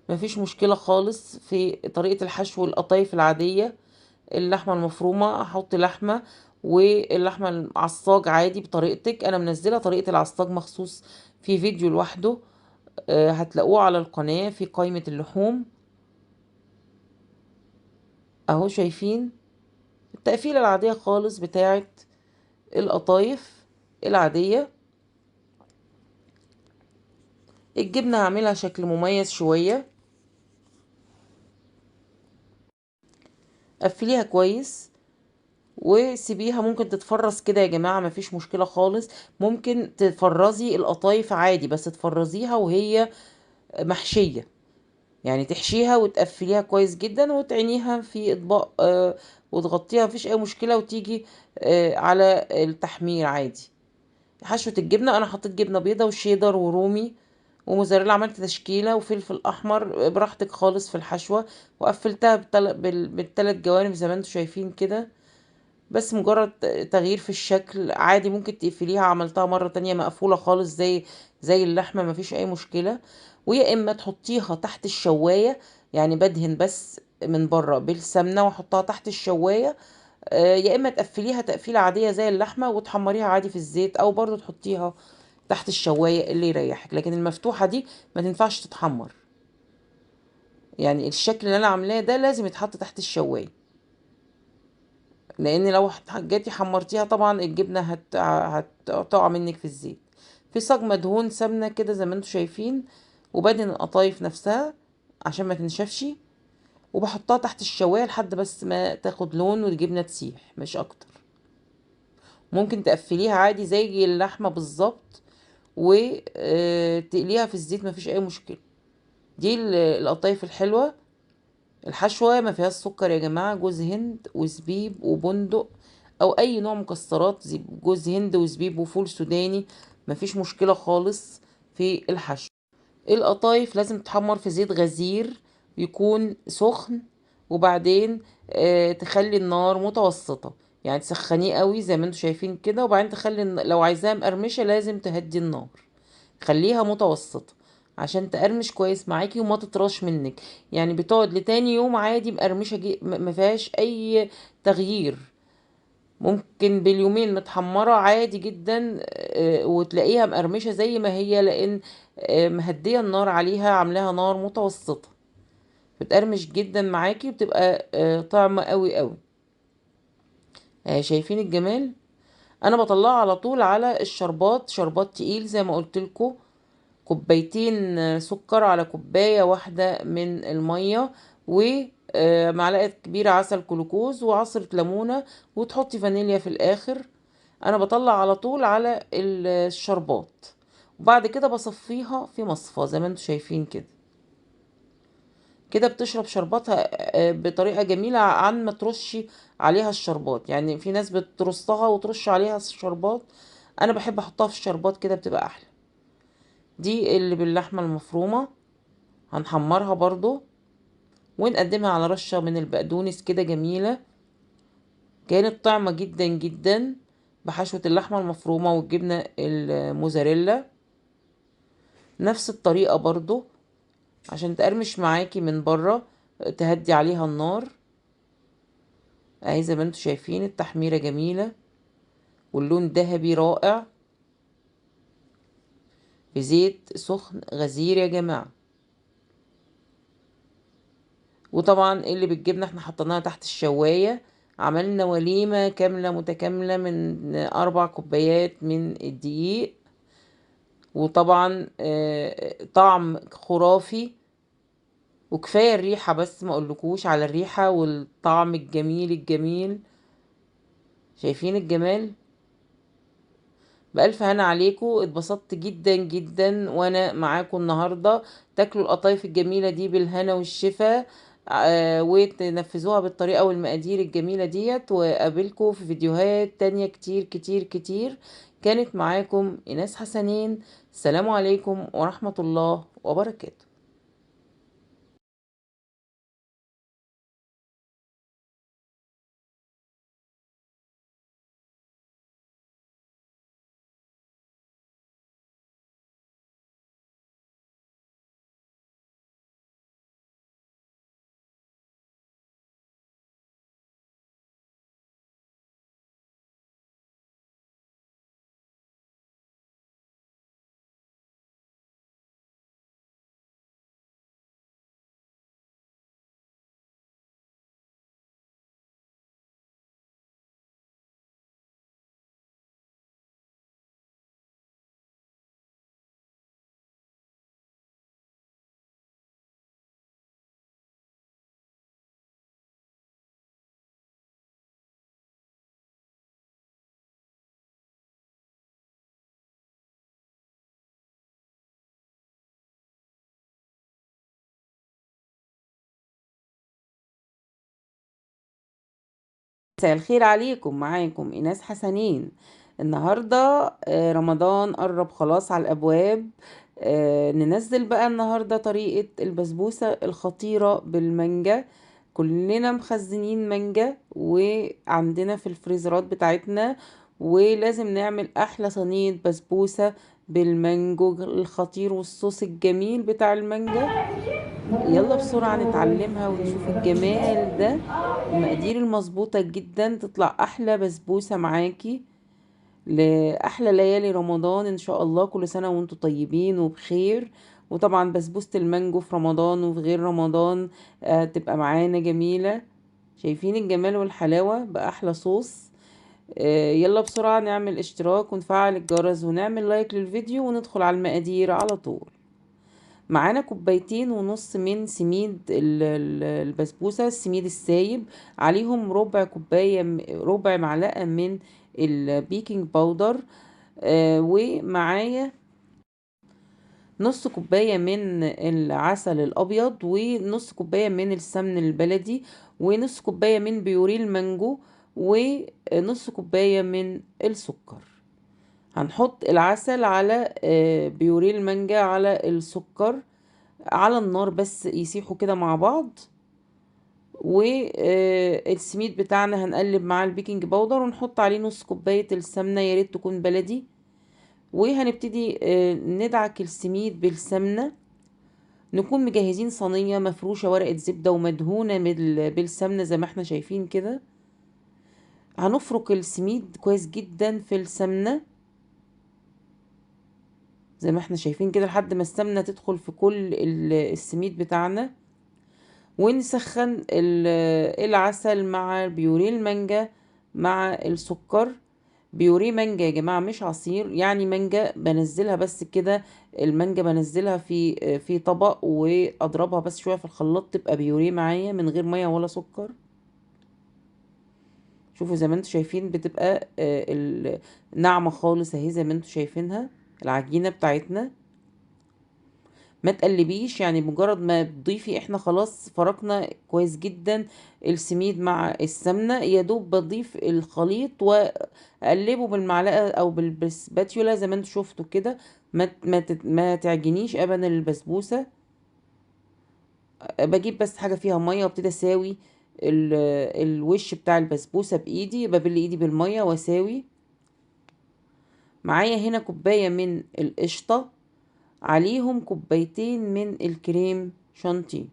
مفيش مشكلة خالص في طريقة الحشو. القطايف العادية، اللحمة المفرومة احط لحمة، واللحمة العصاج عادي بطريقتك. انا منزلة طريقة العصاج مخصوص في فيديو لوحده، هتلاقوه على القناة في قائمة اللحوم. اهو شايفين التقفيلة العادية خالص بتاعت القطايف العادية. الجبنة هعملها شكل مميز شوية. قفليها كويس وسيبيها. ممكن تتفرز كده يا جماعة، مفيش مشكلة خالص. ممكن تفرزي القطايف عادي، بس تفرزيها وهي محشية. يعني تحشيها وتقفليها كويس جدا وتعينيها في اطباق وتغطيها، مفيش اي مشكلة، وتيجي على التحمير عادي. حشوة الجبنة انا حطيت جبنة بيضة وشيدر ورومي وموزاريلا. عملت تشكيلة وفلفل احمر براحتك خالص في الحشوة، وقفلتها بالثلاث جوانب زي ما انتم شايفين كده. بس مجرد تغيير في الشكل عادي. ممكن تقفليها، عملتها مرة تانية مقفولة خالص زي اللحمة، مفيش اي مشكلة. ويا اما تحطيها تحت الشواية، يعني بدهن بس من بره بالسمنة واحطها تحت الشواية. يا اما تقفليها تقفيلة عادية زي اللحمة وتحمريها عادي في الزيت، او برضو تحطيها تحت الشواية اللي يريحك. لكن المفتوحة دي ما تنفعش تتحمر. يعني الشكل اللي انا عاملاه ده لازم يتحط تحت الشواية، لان لو جيتي حمرتيها طبعا الجبنه هتقع منك في الزيت. في صاج مدهون سمنه كده زي ما انتم شايفين، وبدهن القطايف نفسها عشان ما تنشفش، وبحطها تحت الشوايه لحد بس ما تاخد لون والجبنه تسيح، مش اكتر. ممكن تقفليها عادي زي اللحمة بالظبط وتقليها في الزيت، مفيش اي مشكلة. دي القطايف الحلوة. الحشوة ما فيهاش سكر يا جماعة، جوز هند وزبيب وبندق او اي نوع مكسرات، جوز هند وزبيب وفول سوداني، مفيش مشكلة خالص في الحشو. القطايف لازم تتحمر في زيت غزير يكون سخن، وبعدين تخلي النار متوسطة، يعني تسخنيه قوي زي ما انتوا شايفين كده، وبعدين تخلي لو عايزاها مقرمشة لازم تهدي النار، خليها متوسطة عشان تقرمش كويس معاكي وما تطراش منك. يعني بتقعد لتاني يوم عادي مقرمشة، ما فيهاش اي تغيير. ممكن باليومين متحمرة عادي جدا وتلاقيها مقرمشة زي ما هي، لان مهدية النار عليها، عاملاها نار متوسطة، بتقرمش جدا معاكي، بتبقى طعمة قوي قوي. شايفين الجمال؟ انا بطلعها على طول على الشربات، شربات تقيل زي ما قلت لكم، كوبايتين سكر على كوباية واحدة من المية، ومعلقة كبيرة عسل كلوكوز وعصرة ليمونة، وتحطي فانيليا في الآخر. أنا بطلع على طول على الشربات، وبعد كده بصفيها في مصفى زي ما انتوا شايفين كده. كده بتشرب شرباتها بطريقة جميلة عن ما ترشي عليها الشربات. يعني في ناس بترصها وترش عليها الشربات، أنا بحب أحطها في الشربات كده بتبقى أحلى. دي اللي باللحمة المفرومة، هنحمرها برضو ونقدمها على رشة من البقدونس كده جميلة. كانت طعمة جدا جدا بحشوة اللحمة المفرومة والجبنة الموزاريلا، نفس الطريقة برضو عشان تقرمش معاكي من بره، تهدي عليها النار. اهي زي ما انتوا شايفين التحميرة جميلة واللون ذهبي رائع بزيت سخن غزير يا جماعة. وطبعا اللي بالجبنة احنا حطيناها تحت الشواية، عملنا وليمة كاملة متكاملة من 4 كوبايات من الدقيق. وطبعا طعم خرافي، وكفاية الريحة بس، ما اقولكوش على الريحة والطعم الجميل الجميل. شايفين الجمال؟ بألف هنا عليكم، اتبسطت جدا جدا وانا معاكم النهاردة. تاكلوا القطايف الجميلة دي بالهنا والشفا، وتنفذوها بالطريقة والمقادير الجميلة ديت، وقابلكم في فيديوهات تانية كتير كتير كتير. كانت معاكم إيناس حسنين، السلام عليكم ورحمة الله وبركاته. مساء الخير عليكم، معاكم إيناس حسنين. النهاردة رمضان قرب خلاص على الأبواب. ننزل بقى النهاردة طريقة البسبوسة الخطيرة بالمانجا. كلنا مخزنين مانجا وعندنا في الفريزرات بتاعتنا، ولازم نعمل أحلى صينية بسبوسة بالمانجو الخطير والصوص الجميل بتاع المانجا. يلا بسرعة نتعلمها ونشوف الجمال ده. المقادير المظبوطة جدا تطلع أحلى بسبوسة معاكي لأحلى ليالي رمضان إن شاء الله. كل سنة وانتم طيبين وبخير. وطبعا بسبوسة المانجو في رمضان وفي غير رمضان تبقى معانا جميلة. شايفين الجمال والحلاوة بأحلى صوص. يلا بسرعة نعمل اشتراك ونفعل الجرس ونعمل لايك للفيديو وندخل على المقادير على طول. معانا 2.5 كوباية من سميد البسبوسة، السميد السايب، عليهم ربع كوباية، ربع معلقة من البيكنج باودر، ومعايا نص كوباية من العسل الأبيض، ونص كوباية من السمن البلدي، ونص كوباية من بيوري المانجو، ونص كوباية من السكر. هنحط العسل على بيوري المانجا على السكر على النار بس يسيحوا كده مع بعض. والسميد بتاعنا هنقلب مع البيكنج باودر ونحط عليه نص كوباية السمنة، يا ريت تكون بلدي. وهنبتدي ندعك السميد بالسمنة. نكون مجهزين صينية مفروشة ورقة زبدة ومدهونة بالسمنة زي ما احنا شايفين كده. هنفرك السميد كويس جدا في السمنة زي ما احنا شايفين كده لحد ما السمنة تدخل في كل السميد بتاعنا. ونسخن العسل مع بيوريه المانجا مع السكر. بيوريه مانجا يا جماعة مش عصير، يعني مانجا بنزلها بس كده، المانجا بنزلها في طبق واضربها بس شوية في الخلاط تبقى بيوريه معايا من غير مية ولا سكر. شوفوا زي ما انتوا شايفين بتبقى ناعمة خالص اهي زي ما انتوا شايفينها العجينة بتاعتنا. ما تقلبيش، يعني مجرد ما تضيفي احنا خلاص فركنا كويس جدا السميد مع السمنة، يا دوب بضيف الخليط واقلبه بالمعلقة او بالسباتيولا زي ما انتوا شفتوا كده. ما تعجنيش ابدا البسبوسة. بجيب بس حاجة فيها مية وابتدي اساوي الوش بتاع البسبوسة بايدي، ببل ايدي بالمية واساوي. معايا هنا كوباية من القشطة، عليهم كوبايتين من الكريم شانتيه.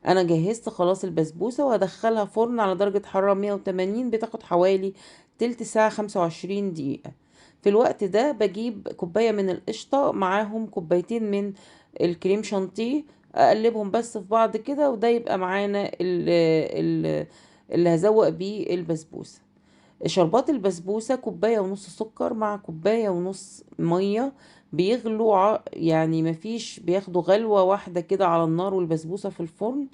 انا جهزت خلاص البسبوسة وهدخلها فرن على درجة حرارة 180، بتاخد حوالي تلت ساعة 25 دقيقة. في الوقت ده بجيب كوباية من القشطة معاهم كوبايتين من الكريم شانتيه، اقلبهم بس في بعض كده، وده يبقى معانا اللي هزوق بيه البسبوسة. شربات البسبوسة كوباية ونص سكر مع كوباية ونص مية، بيغلوا يعني مفيش، بياخدوا غلوة واحدة كده على النار والبسبوسة في الفرن.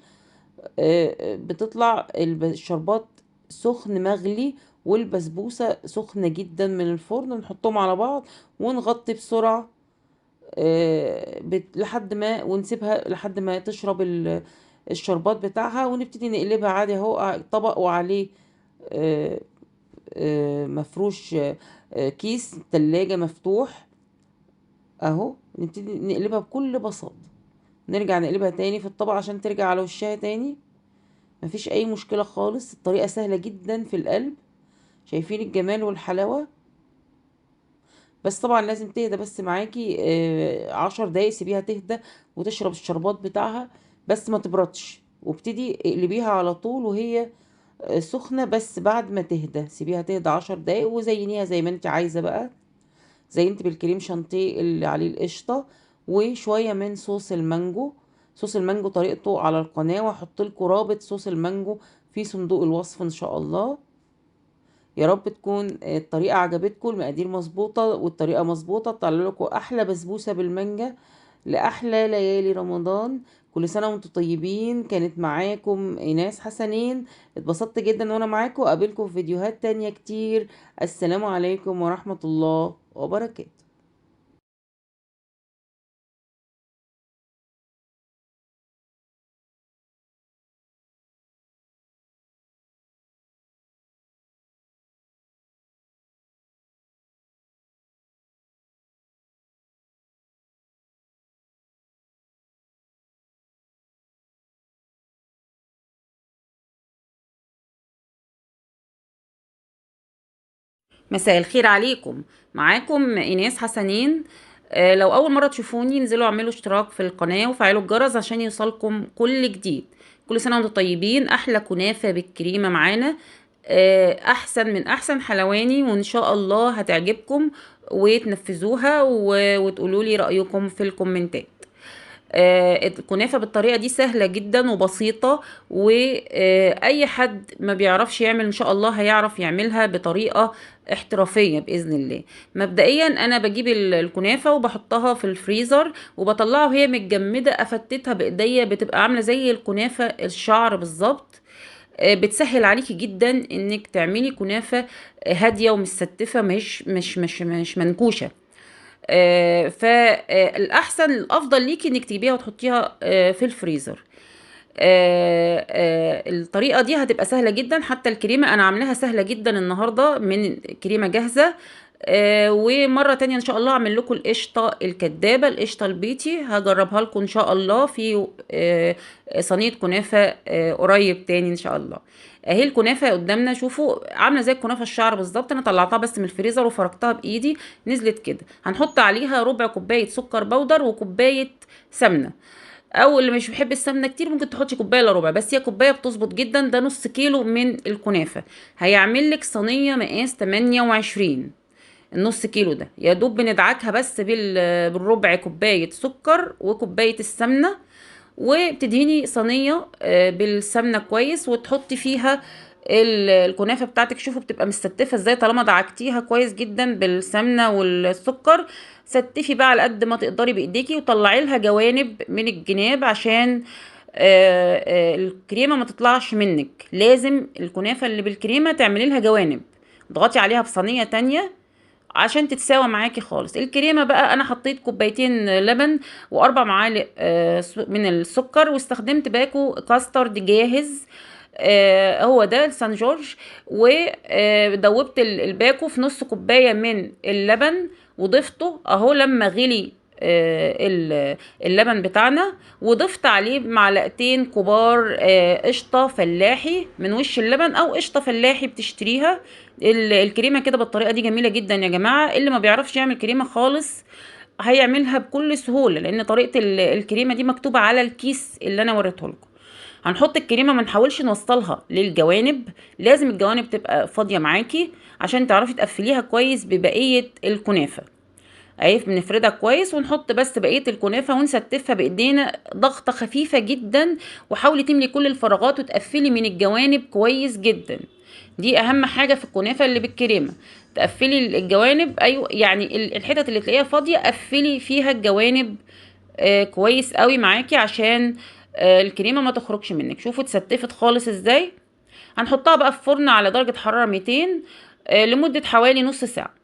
بتطلع الشربات سخن مغلي والبسبوسة سخنة جدا من الفرن. نحطهم على بعض ونغطي بسرعة لحد ما، ونسيبها لحد ما تشرب الشربات بتاعها، ونبتدي نقلبها عادي اهو طبق وعليه آه، مفروش، كيس تلاجة مفتوح اهو. نبتدي نقلبها بكل بساطة، نرجع نقلبها تاني في الطبق عشان ترجع على وشها تاني. مفيش اي مشكلة خالص، الطريقة سهلة جدا في القلب. شايفين الجمال والحلاوة؟ بس طبعا لازم تهدى بس معاكي 10 دقايق، سيبيها تهدى وتشرب الشربات بتاعها بس ما تبردش. وابتدي اقلبيها على طول وهي سخنة، بس بعد ما تهدى سيبيها تهدى 10 دقايق وزينيها زي ما انت عايزة بقى. زينت بالكريم شانتيه اللي عليه القشطة وشوية من صوص المانجو. صوص المانجو طريقته على القناة، وهحط لكم رابط صوص المانجو في صندوق الوصف ان شاء الله. يا رب تكون الطريقة عجبتكم، المقادير مظبوطة والطريقة مظبوطة، طلع لكم احلى بسبوسة بالمانجا لأحلى ليالي رمضان. كل سنة وانتم طيبين. كانت معاكم إيناس حسنين. اتبسطت جدا وانا معاكم، قابلكم في فيديوهات تانية كتير. السلام عليكم ورحمة الله وبركاته. مساء الخير عليكم. معاكم ايناس حسنين. لو اول مرة تشوفوني انزلوا اعملوا اشتراك في القناة وفعلوا الجرس عشان يوصلكم كل جديد. كل سنة وانتم طيبين. احلى كنافة بالكريمة معانا، احسن من احسن حلواني، وان شاء الله هتعجبكم وتنفذوها وتقولوا لي رأيكم في الكومنتات. الكنافة بالطريقة دي سهلة جدا وبسيطة، وأي حد ما بيعرفش يعمل إن شاء الله هيعرف يعملها بطريقة احترافية بإذن الله. مبدئيا أنا بجيب الكنافة وبحطها في الفريزر وبطلعها وهي متجمدة، أفتتها بإيديا بتبقى عاملة زي الكنافة الشعر بالظبط. بتسهل عليكي جدا انك تعملي كنافة هادية ومستتفة، مش منكوشة. فالاحسن الافضل ليكي انك تجيبيها وتحطيها في الفريزر. الطريقة دي هتبقى سهلة جدا. حتى الكريمة انا عاملاها سهلة جدا النهاردة من كريمة جاهزة. ومرة تانية ان شاء الله اعمل لكم القشطة الكدابة، القشطة البيتي، هجربها لكم ان شاء الله في صينية كنافة قريب تاني ان شاء الله. اهي الكنافة قدامنا، شوفوا عاملة زي الكنافة الشعر بالظبط. انا طلعتها بس من الفريزر وفركتها بايدي، نزلت كده. هنحط عليها ربع كوباية سكر بودر وكوباية سمنة، او اللي مش بيحب السمنه كتير ممكن تحطي كوبايه الا ربع، بس هي كوبايه بتظبط جدا. ده نص كيلو من الكنافه، هيعمل لك صينيه مقاس 28. النص كيلو ده يا دوب بندعكها بس بالربع كوبايه سكر وكوبايه السمنه، وبتدهني صينيه بالسمنه كويس، وتحطي فيها الكنافه بتاعتك. شوفوا بتبقى مستتفه ازاي طالما دعكتيها كويس جدا بالسمنه والسكر. ستفي بقى على قد ما تقدري بايديكي، وطلعي لها جوانب من الجناب عشان الكريمه ما تطلعش منك. لازم الكنافه اللي بالكريمه تعملي لها جوانب، اضغطي عليها في صينيه تانية عشان تتساوى معاكي خالص. الكريمه بقى انا حطيت كوبايتين لبن واربع معالق من السكر، واستخدمت باكو كاسترد جاهز، هو ده السان جورج. ودوبت الباكو في نص كوبايه من اللبن وضفته اهو لما غلي اللبن بتاعنا، وضفت عليه معلقتين كبار قشطه فلاحي من وش اللبن، او قشطه فلاحي بتشتريها. الكريمه كده بالطريقه دي جميله جدا يا جماعه. اللي ما بيعرفش يعمل كريمه خالص هيعملها بكل سهوله، لان طريقه الكريمه دي مكتوبه على الكيس اللي انا وريته لكم. هنحط الكريمه، ما نحاولش نوصلها للجوانب، لازم الجوانب تبقى فاضيه معاكي عشان تعرفي تقفليها كويس ببقيه الكنافه. اهي بنفردها كويس ونحط بس بقيه الكنافه ونستفها بايدينا ضغطه خفيفه جدا، وحاولي تملي كل الفراغات وتقفلي من الجوانب كويس جدا. دي اهم حاجه في الكنافه اللي بالكريمه، تقفلي الجوانب. ايوه يعني الحتت اللي تلاقيها فاضيه قفلي فيها الجوانب كويس قوي معاكي عشان الكريمه ما تخرجش منك. شوفوا اتستفت خالص ازاي. هنحطها بقى في فرن على درجه حراره 200 لمده حوالي نص ساعه.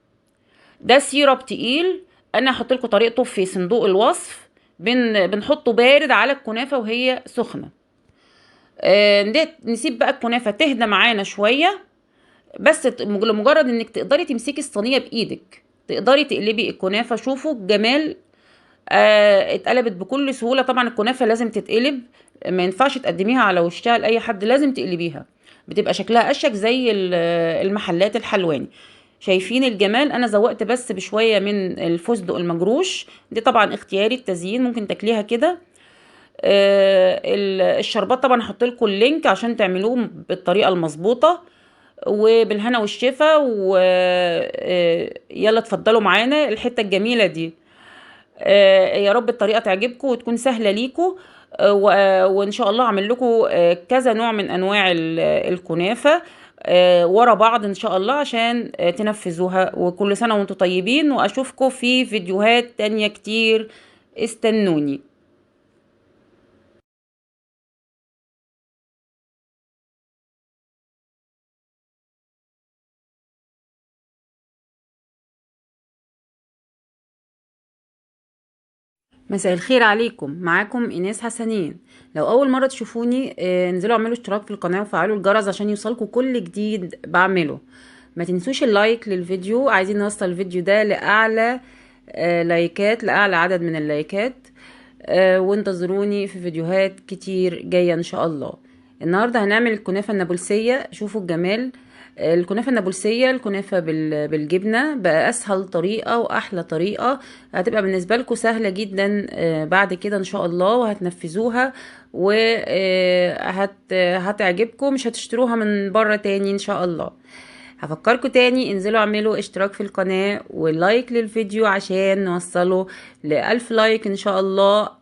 ده سيرب تقيل، انا هحط لكم طريقته في صندوق الوصف. بنحطه بارد على الكنافه وهي سخنه. نسيب بقى الكنافه تهدى معانا شويه، بس لمجرد انك تقدري تمسكي الصينيه بايدك تقدري تقلبي الكنافه. شوفوا الجمال، اتقلبت بكل سهوله. طبعا الكنافه لازم تتقلب، ما ينفعش تقدميها على وشها لاي حد، لازم تقلبيها، بتبقى شكلها اشيك زي المحلات الحلواني. شايفين الجمال؟ انا زوقت بس بشويه من الفستق المجروش، دي طبعا اختياري التزيين، ممكن تاكليها كده. الشربات طبعا هحط لكم اللينك عشان تعملوه بالطريقه المظبوطه. وبالهنا والشفا، يلا اتفضلوا معانا الحته الجميله دي. يا رب الطريقه تعجبكم وتكون سهله ليكم. وان شاء الله اعمل لكم كذا نوع من انواع الكنافه ورا بعض ان شاء الله عشان تنفذوها. وكل سنه وانتم طيبين، واشوفكم في فيديوهات تانية كتير. استنوني. مساء الخير عليكم، معاكم ايناس حسنين. لو اول مره تشوفوني انزلوا اعملوا اشتراك في القناه وفعلوا الجرس عشان يوصلكم كل جديد بعمله. ما تنسوش اللايك للفيديو، عايزين نوصل الفيديو ده لاعلى لايكات، لاعلى عدد من اللايكات. وانتظروني في فيديوهات كتير جايه ان شاء الله. النهارده هنعمل الكنافه النابلسيه. شوفوا الجمال، الكنافه النابلسيه، الكنافه بالجبنه، باسهل طريقه واحلى طريقه. هتبقى بالنسبه لكم سهله جدا بعد كده ان شاء الله، وهتنفذوها وهتعجبكم، مش هتشتروها من بره تاني ان شاء الله. هفكركم تاني، انزلوا اعملوا اشتراك في القناة ولايك للفيديو عشان نوصله ل1000 لايك ان شاء الله.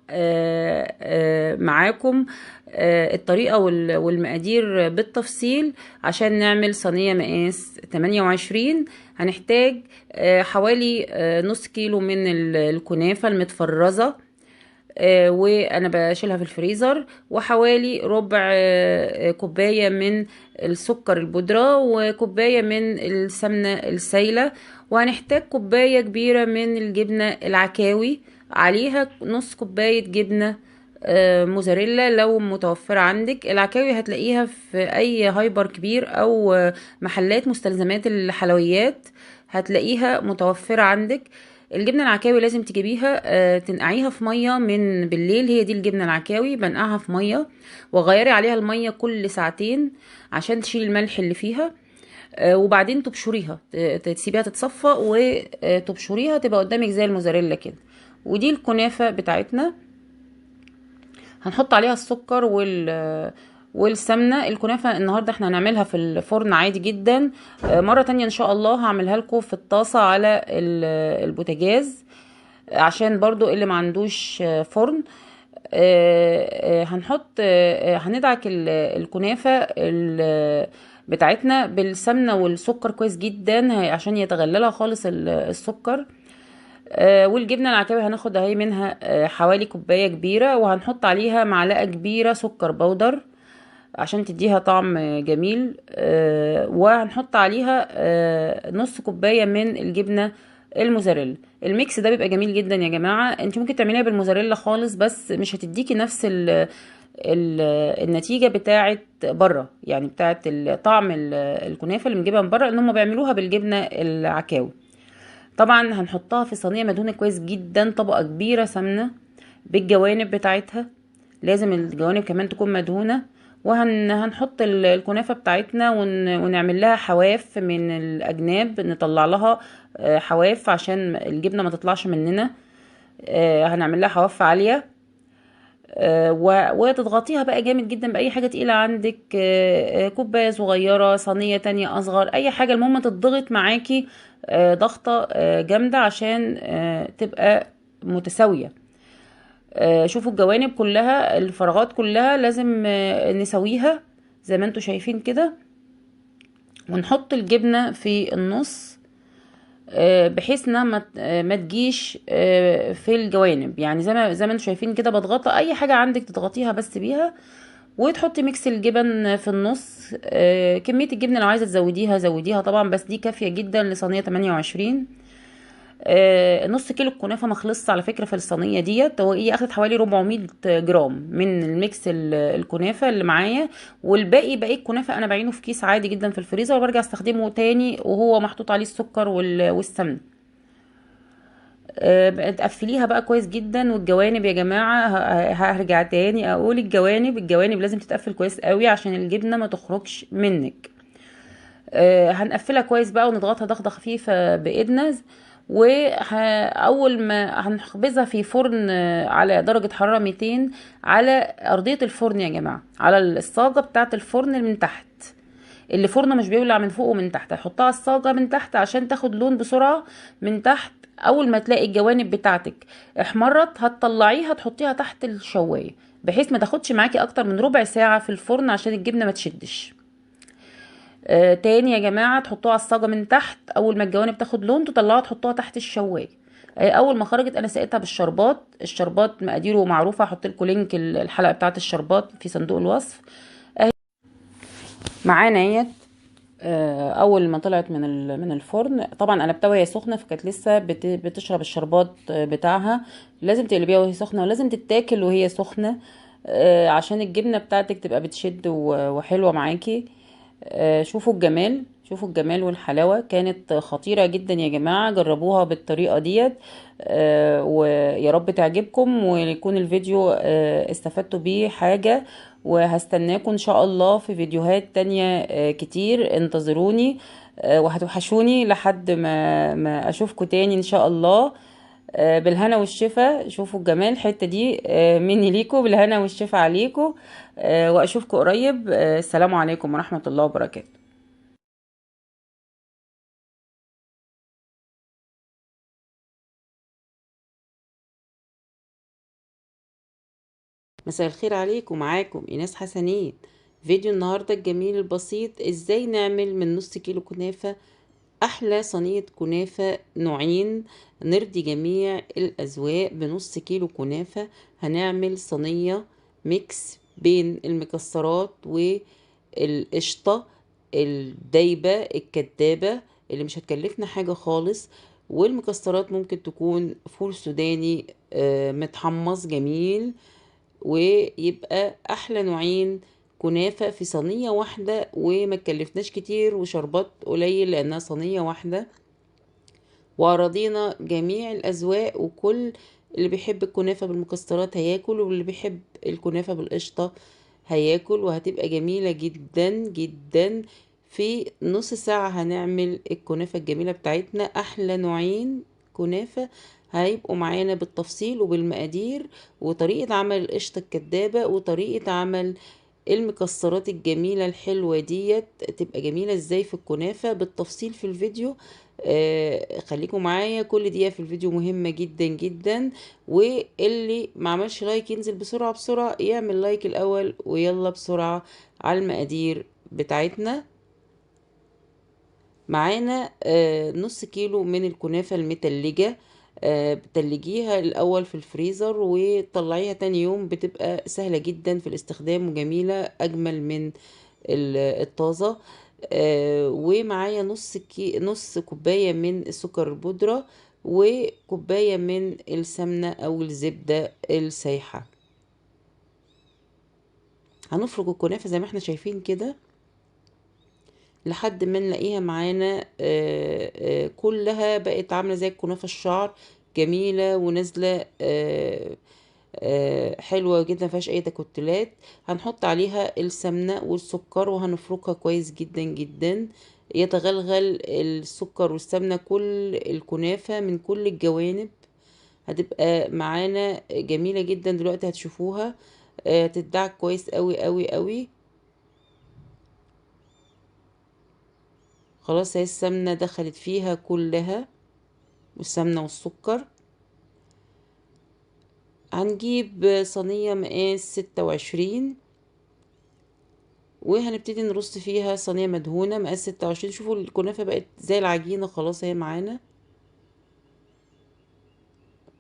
معاكم الطريقة والمقادير بالتفصيل عشان نعمل صينية مقاس 28. هنحتاج حوالي نص كيلو من الكنافة المتفرزة، وانا بشيلها في الفريزر، وحوالي ربع كوباية من السكر البودرة، وكوباية من السمنة السايلة، وهنحتاج كوباية كبيرة من الجبنة العكاوي، عليها نص كوباية جبنة موزاريلا لو متوفرة عندك. العكاوي هتلاقيها في اي هايبر كبير او محلات مستلزمات الحلويات، هتلاقيها متوفرة عندك. الجبنة العكاوي لازم تجيبيها تنقعيها في مية من بالليل، هي دي الجبنة العكاوي، بنقعها في مية وغيري عليها المية كل ساعتين عشان تشيل الملح اللي فيها. وبعدين تبشريها، تسيبيها تتصفى وتبشريها، تبقى قدامك زي الموزاريلا كده. ودي الكنافة بتاعتنا، هنحط عليها السكر والسمنة. الكنافة النهاردة احنا هنعملها في الفرن عادي جدا، مرة تانية ان شاء الله هعملها لكم في الطاسة على البوتاجاز، عشان برضو اللي ما عندوش فرن. هنحط هندعك الكنافة بتاعتنا بالسمنة والسكر كويس جدا عشان يتغللها خالص السكر. والجبنة العكاوي هناخد اهي منها حوالي كوباية كبيرة، وهنحط عليها معلقة كبيرة سكر بودر عشان تديها طعم جميل. وهنحط عليها نص كوباية من الجبنة الموزاريلا. الميكس ده بيبقى جميل جدا يا جماعة. انت ممكن تعمليها بالموزاريلا خالص، بس مش هتديكي نفس ال النتيجة بتاعت بره، يعني بتاعت طعم الكنافة اللي بنجيبها من بره، ان هم بيعملوها بالجبنة العكاوي. طبعا هنحطها في صينية مدهونة كويس جدا، طبقة كبيرة سمنة بالجوانب بتاعتها، لازم الجوانب كمان تكون مدهونة. وهنحط الكنافة بتاعتنا ونعمل لها حواف من الأجناب، نطلع لها حواف عشان الجبنة ما تطلعش مننا. هنعمل لها حواف عالية، وتضغطيها بقى جامد جدا بأي حاجة تقيلة عندك، كوباية صغيرة، صينية تانية أصغر، أي حاجة، المهم تضغط معاكي ضغطة جامدة عشان تبقى متساوية. شوفوا الجوانب كلها، الفراغات كلها لازم نسويها زي ما انتوا شايفين كده، ونحط الجبنة في النص بحيث انها ما تجيش في الجوانب، يعني زي ما انتوا شايفين كده. بضغطها، اي حاجة عندك تضغطيها بس بيها، وتحطي ميكس الجبن في النص. كمية الجبنة لو عايزة تزوديها زوديها طبعا، بس دي كافية جدا لصينية 28. نص كيلو الكنافه ما خلصش على فكره في الصينيه ديت، هي اخدت حوالي 400 جرام من الميكس الكنافه اللي معايا، والباقي باقي الكنافه انا بعينه في كيس عادي جدا في الفريزر، وبرجع استخدمه تاني وهو محطوط عليه السكر والسمنه. تقفليها بقى كويس جدا. والجوانب يا جماعه هرجع تاني اقول، الجوانب لازم تتقفل كويس قوي عشان الجبنه ما تخرجش منك. هنقفلها كويس بقى ونضغطها ضغطه خفيفه بايدنا، واول ما هنخبزها في فرن على درجه حراره 200 على ارضيه الفرن يا جماعه، على الصاجه بتاعه الفرن من تحت. اللي فرنه مش بيولع من فوق ومن تحت، هحطها على الصاجه من تحت عشان تاخد لون بسرعه من تحت. اول ما تلاقي الجوانب بتاعتك احمرت هتطلعيها تحطيها تحت الشوايه، بحيث ما تاخدش معاكي اكتر من ربع ساعه في الفرن عشان الجبنه ما تشدش. تاني يا جماعة، تحطوها على الصاجة من تحت، اول ما الجوانب تاخد لون تطلعوها تحطوها تحت الشواية. اول ما خرجت انا سقيتها بالشربات، الشربات مقاديره معروفة، هحط لكم لينك الحلقة بتاعة الشربات في صندوق الوصف. معانا اهيت اول ما طلعت من الفرن، طبعا قلبتها وهي سخنه، فكانت لسه بتشرب الشربات بتاعها. لازم تقلبيها وهي سخنه، ولازم تتاكل وهي سخنه عشان الجبنه بتاعتك تبقى بتشد وحلوه معاكي. شوفوا الجمال، شوفوا الجمال والحلاوة، كانت خطيرة جدا يا جماعة. جربوها بالطريقة ديت ويا رب تعجبكم، ويكون الفيديو استفدتوا بيه حاجة. وهستناكم ان شاء الله في فيديوهات تانية كتير. انتظروني وهتوحشوني لحد ما اشوفكم تاني ان شاء الله. بالهنا والشفا. شوفوا الجمال، الحتة دي مني ليكم، بالهنا والشفا عليكم. واشوفكم قريب. السلام عليكم ورحمة الله وبركاته. مساء الخير عليكم، معاكم ايناس حسنين. فيديو النهاردة الجميل البسيط، ازاي نعمل من نص كيلو كنافة احلى صينية كنافة نوعين نرضي جميع الاذواق. بنص كيلو كنافة هنعمل صينية ميكس بين المكسرات والقشطة الدايبة الكدابة اللي مش هتكلفنا حاجة خالص. والمكسرات ممكن تكون فول سوداني متحمص جميل، ويبقى احلى نوعين كنافة في صينية واحدة، وما تكلفناش كتير وشربات قليل لانها صينية واحدة، وأراضينا جميع الأذواق. وكل اللي بيحب الكنافة بالمكسرات هياكل، واللي بيحب الكنافة بالقشطة هياكل، وهتبقى جميلة جدا جدا. في نص ساعة هنعمل الكنافة الجميلة بتاعتنا. أحلى نوعين كنافة هيبقوا معانا بالتفصيل وبالمقادير، وطريقة عمل القشطة الكدابة، وطريقة عمل المكسرات الجميلة الحلوة ديت تبقى جميلة ازاي في الكنافة بالتفصيل في الفيديو. خليكم معايا، كل دقيقة في الفيديو مهمة جدا جدا. واللي ما عملش لايك ينزل بسرعة بسرعة يعمل لايك الأول، ويلا بسرعة على المقادير بتاعتنا. معانا نص كيلو من الكنافة المتلجة. بتلجيها الأول في الفريزر وتطلعيها تاني يوم، بتبقى سهلة جدا في الاستخدام وجميلة أجمل من الطازة. ومعايا نص كوباية من السكر البودرة، وكوباية من السمنة أو الزبدة السايحة. هنفرك الكنافة زي ما احنا شايفين كده لحد ما نلاقيها معانا كلها بقت عاملة زي الكنافة الشعر، جميلة ونازلة حلوة جدا، مفيهاش اي تكتلات. هنحط عليها السمنة والسكر وهنفركها كويس جدا جدا، يتغلغل السكر والسمنة كل الكنافة من كل الجوانب. هتبقى معانا جميلة جدا، دلوقتي هتشوفوها تدعك كويس قوي قوي قوي. خلاص هي السمنة دخلت فيها كلها، والسمنة والسكر. هنجيب صينية مقاس 26، وهنبتدي نرص فيها صينية مدهونة مقاس 26. شوفوا الكنافة بقت زي العجينة خلاص هي معانا.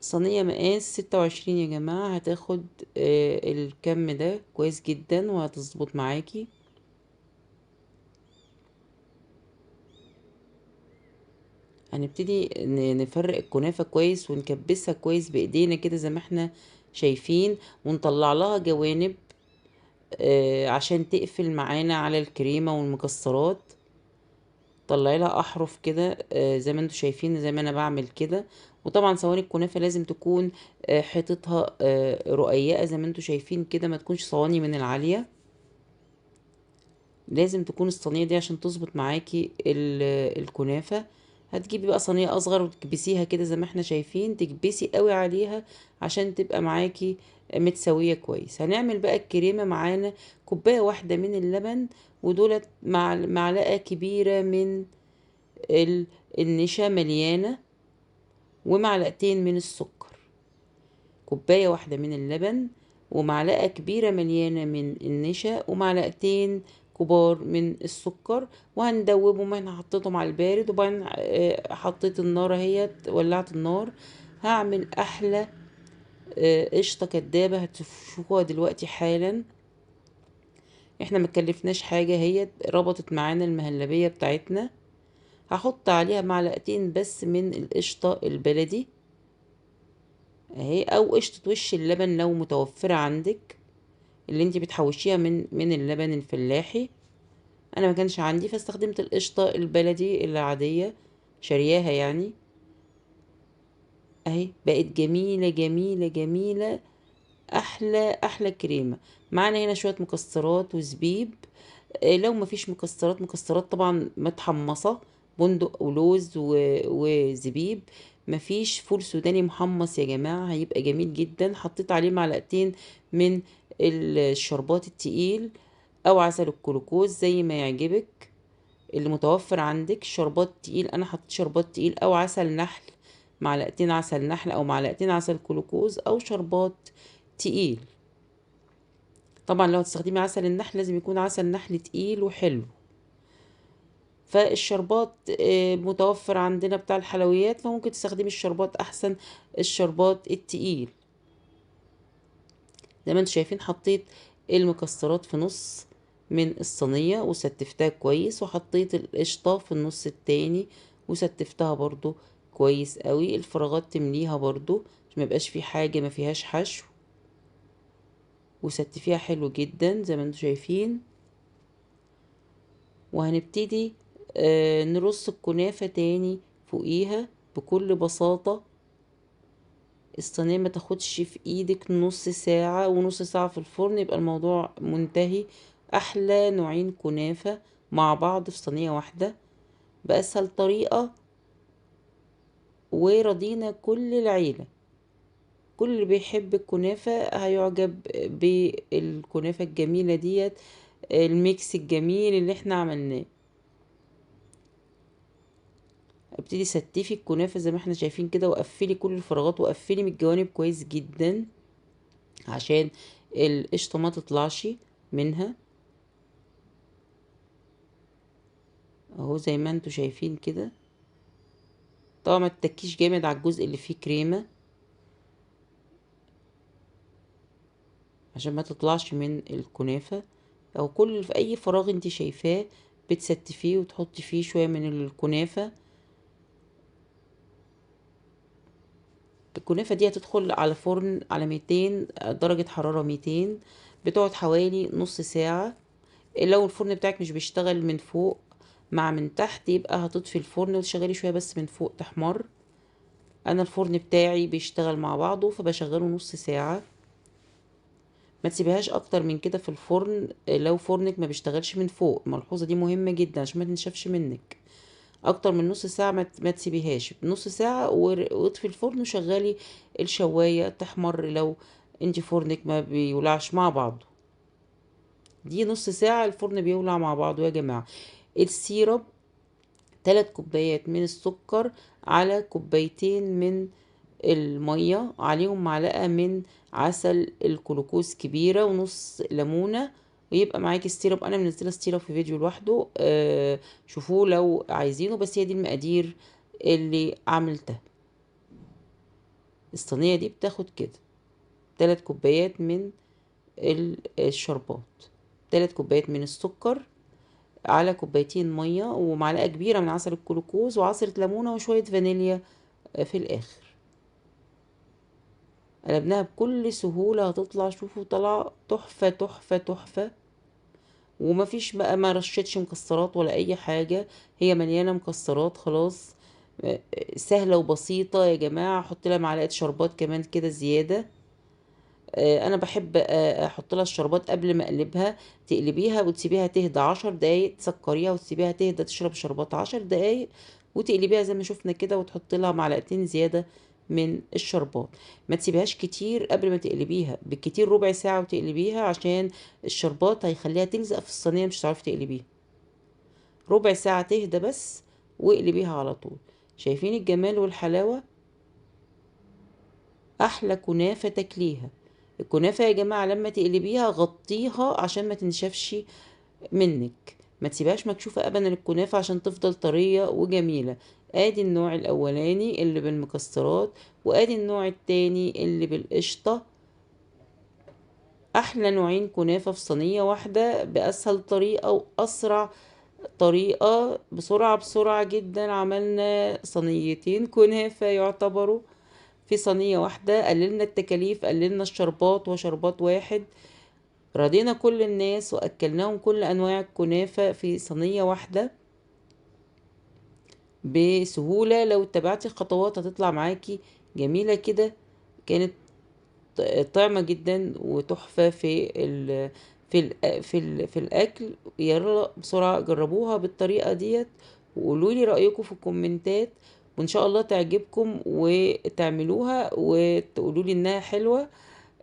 صينية مقاس 26 يا جماعة هتاخد الكم ده كويس جدا وهتظبط معاكي. هنبتدي نفرق الكنافة كويس ونكبسها كويس بايدينا كده زي ما احنا شايفين، ونطلع لها جوانب عشان تقفل معانا على الكريمة والمكسرات. طلعي لها احرف كده زي ما انتوا شايفين، زي ما انا بعمل كده. وطبعا صواني الكنافة لازم تكون حيطتها رقيقة زي ما انتوا شايفين كده، ما تكونش صواني من العالية. لازم تكون الصينية دي عشان تظبط معاكي الكنافة. هتجيبي بقى صينية اصغر وتكبسيها كده زي ما احنا شايفين، تكبسي قوي عليها عشان تبقى معاكي متسوية كويس. هنعمل بقى الكريمة. معانا كوباية واحدة من اللبن، ودولت مع معلقة كبيرة من النشا مليانة، ومعلقتين من السكر. كوباية واحدة من اللبن، ومعلقة كبيرة مليانة من النشا، ومعلقتين كبار من السكر. وهندوبهم. انا حطيتهم على البارد، وبعدين حطيت النار اهيت، ولعت النار. هعمل احلى قشطة كدابة هتشوفوها دلوقتي حالا. احنا مكلفناش حاجة، هي ربطت معانا المهلبية بتاعتنا. هحط عليها معلقتين بس من القشطة البلدي اهي، او قشطة وش اللبن لو متوفرة عندك، اللي انتي بتحوشيها من اللبن الفلاحي. انا ما كانش عندي فاستخدمت القشطة البلدي العادية، شرياها يعني. اهي بقت جميلة جميلة جميلة، احلى احلى كريمة. معانا هنا شوية مكسرات وزبيب. لو مفيش مكسرات طبعا متحمصة، بندق ولوز وزبيب. مفيش فول سوداني محمص يا جماعة هيبقى جميل جدا. حطيت عليه معلقتين من الشربات التقيل او عسل الكلوكوز زي ما يعجبك، اللي متوفر عندك. شربات تقيل، انا حطيت شربات تقيل او عسل نحل، معلقتين عسل نحل او معلقتين عسل كلوكوز او شربات تقيل. طبعا لو هتستخدمي عسل النحل لازم يكون عسل نحل تقيل وحلو. فالشربات متوفر عندنا بتاع الحلويات، فممكن تستخدمي الشربات احسن، الشربات التقيل. زي ما انتم شايفين حطيت المكسرات في نص من الصينية وستفتها كويس، وحطيت القشطة في النص التاني وستفتها برضو كويس قوي. الفراغات تمليها برضو عشان ما يبقاش في حاجة ما فيهاش حشو، وستفيها حلو جدا زي ما انتم شايفين. وهنبتدي نرص الكنافة تاني فوقيها بكل بساطة. الصينية ما تاخدش في ايدك نص ساعة، ونص ساعة في الفرن يبقى الموضوع منتهي. احلى نوعين كنافة مع بعض في صينية واحدة بأسهل طريقة، ورضينا كل العيلة. كل اللي بيحب الكنافة هيعجب بالكنافة الجميلة ديت، الميكس الجميل اللي احنا عملناه. ابتدي ستفي الكنافة زي ما احنا شايفين كده، وقفلي كل الفراغات، وقفلي من الجوانب كويس جدا عشان القشطة ما تطلعش منها. اهو زي ما انتوا شايفين كده. طبعا ما تتكيش جامد على الجزء اللي فيه كريمة عشان ما تطلعش من الكنافة. او كل في اي فراغ انت شايفاه بتستفيه وتحطي فيه شوية من الكنافة. الكنافة دي هتدخل على فرن على 200 درجة حرارة، 200، بتقعد حوالي نص ساعة. لو الفرن بتاعك مش بيشتغل من فوق مع من تحت، يبقى هتطفي الفرن وتشغلي شوية بس من فوق تحمر. انا الفرن بتاعي بيشتغل مع بعضه فبشغله نص ساعة. ما تسيبيهاش اكتر من كده في الفرن لو فرنك ما بيشتغلش من فوق. الملحوظة دي مهمة جدا عشان ما تنشفش منك. اكتر من نص ساعة ما تسيبيهاش. نص ساعة واطفي الفرن وشغلي الشواية تحمر لو انت فرنك ما بيولعش مع بعضه. دي نص ساعة الفرن بيولع مع بعضه يا جماعة. السيرب 3 كوبايات من السكر على كوبايتين من المية، عليهم معلقة من عسل الجلوكوز كبيرة، ونص ليمونة، ويبقى معاكي السيرب. انا منزله السيرب في فيديو لوحده، شوفوه لو عايزينه. بس هي دي المقادير اللي عملتها. الصينية دي بتاخد كده 3 كوبايات من الشربات، 3 كوبايات من السكر على كوبايتين مية، ومعلقة كبيرة من عسل الجلوكوز، وعصرة ليمونة، وشوية فانيليا في الآخر. قلبناها بكل سهولة هتطلع. شوفوا طلع تحفة تحفة تحفة. ومفيش بقى، ما رشتش مكسرات ولا أي حاجة، هي مليانة مكسرات خلاص. سهلة وبسيطة يا جماعة. احط لها معلقة شربات كمان كده زيادة. انا بحب احط لها الشربات قبل ما اقلبها. تقلبيها وتسيبيها تهدى 10 دقايق، تسكريها وتسيبيها تهدى تشرب شربات 10 دقايق، وتقلبيها زي ما شفنا كده، وتحط لها معلقتين زيادة من الشربات. ما تسيبيهاش كتير قبل ما تقلبيها، بالكتير ربع ساعة وتقلبيها، عشان الشربات هيخليها تلزق في الصينية مش هتعرفي تقلبيها. ربع ساعة تهدى بس واقلبيها على طول. شايفين الجمال والحلاوة؟ احلى كنافة تاكليها. الكنافة يا جماعة لما تقلبيها غطيها عشان ما تنشفش منك. ما تسيبهاش مكشوفة ابدا الكنافة عشان تفضل طرية وجميلة. ادي النوع الاولاني اللي بالمكسرات، وادي النوع التاني اللي بالقشطة. احلى نوعين كنافة في صينية واحدة باسهل طريقة واسرع طريقة. بسرعة بسرعة جدا عملنا صينيتين كنافة يعتبروا في صينية واحدة. قللنا التكاليف، قللنا الشربات وشربات واحد. رضينا كل الناس وأكلناهم كل أنواع الكنافة في صينية واحدة بسهولة. لو اتبعتي الخطوات هتطلع معاكي جميلة كده. كانت طعمة جدا وتحفة في الأكل. يلا بسرعة جربوها بالطريقة ديت، وقولولي رأيكم في الكومنتات، وإن شاء الله تعجبكم وتعملوها وتقولولي إنها حلوة.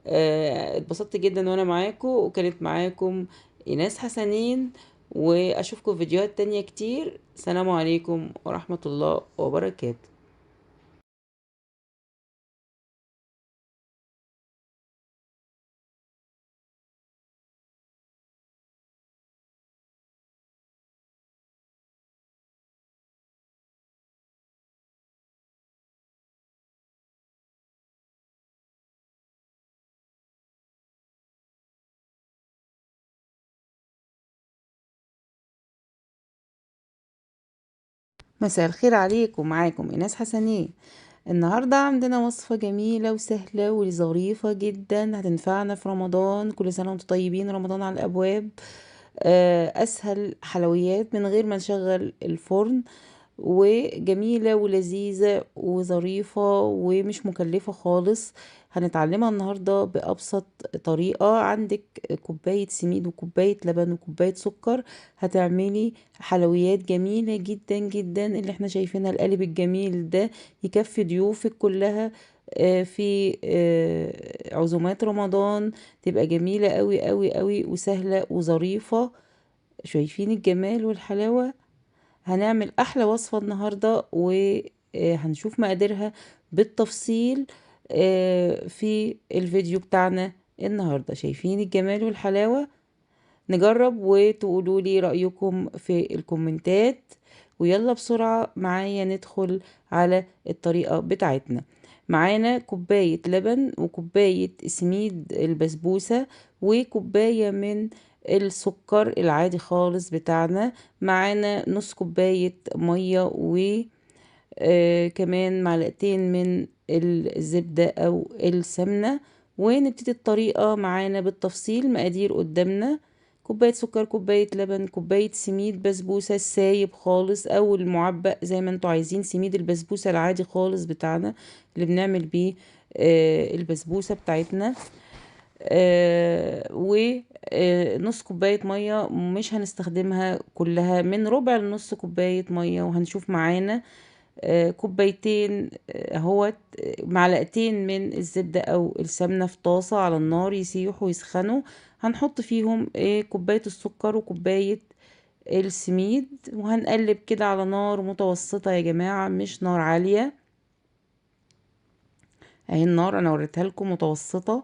اتبسطت جدا وانا معاكم، وكانت معاكم ايناس حسنين. واشوفكم في فيديوهات تانية كتير. سلام عليكم ورحمة الله وبركاته. مساء الخير عليكم، معاكم إيناس حسنين. النهاردة عندنا وصفة جميلة وسهلة وظريفة جدا هتنفعنا في رمضان. كل سنة وانتم طيبين، رمضان على الأبواب. أسهل حلويات من غير ما نشغل الفرن، وجميلة ولذيذة وظريفة ومش مكلفة خالص. هنتعلمها النهاردة بأبسط طريقة. عندك كوباية سميد وكوباية لبن وكوباية سكر، هتعملي حلويات جميلة جدا جدا. اللي احنا شايفينها القالب الجميل ده يكفي ضيوفك كلها في عزومات رمضان. تبقى جميلة قوي قوي قوي وسهلة وظريفة. شايفين الجمال والحلاوة؟ هنعمل احلى وصفة النهاردة وهنشوف مقاديرها بالتفصيل في الفيديو بتاعنا النهاردة. شايفين الجمال والحلاوة؟ نجرب وتقولوا لي رأيكم في الكومنتات. ويلا بسرعة معايا ندخل على الطريقة بتاعتنا. معانا كوباية لبن وكوباية سميد البسبوسة وكوباية من السكر العادي خالص بتاعنا. معانا نص كوباية مية وكمان معلقتين من الزبدة أو السمنة. ونبتدي الطريقة معانا بالتفصيل. مقادير قدامنا: كوباية سكر، كوباية لبن، كوباية سميد بسبوسة السايب خالص أو المعبأ زي ما انتوا عايزين. سميد البسبوسة العادي خالص بتاعنا اللي بنعمل بيه البسبوسة بتاعتنا. ونص كوباية مية، مش هنستخدمها كلها، من ربع لنص كوباية مية. وهنشوف معانا كوبايتين اهوت معلقتين من الزبدة او السمنة في طاسة على النار يسيحوا يسخنوا. هنحط فيهم كوباية السكر وكوباية السميد، وهنقلب كده على نار متوسطة يا جماعة، مش نار عالية. اهي النار انا وريتها لكم متوسطة.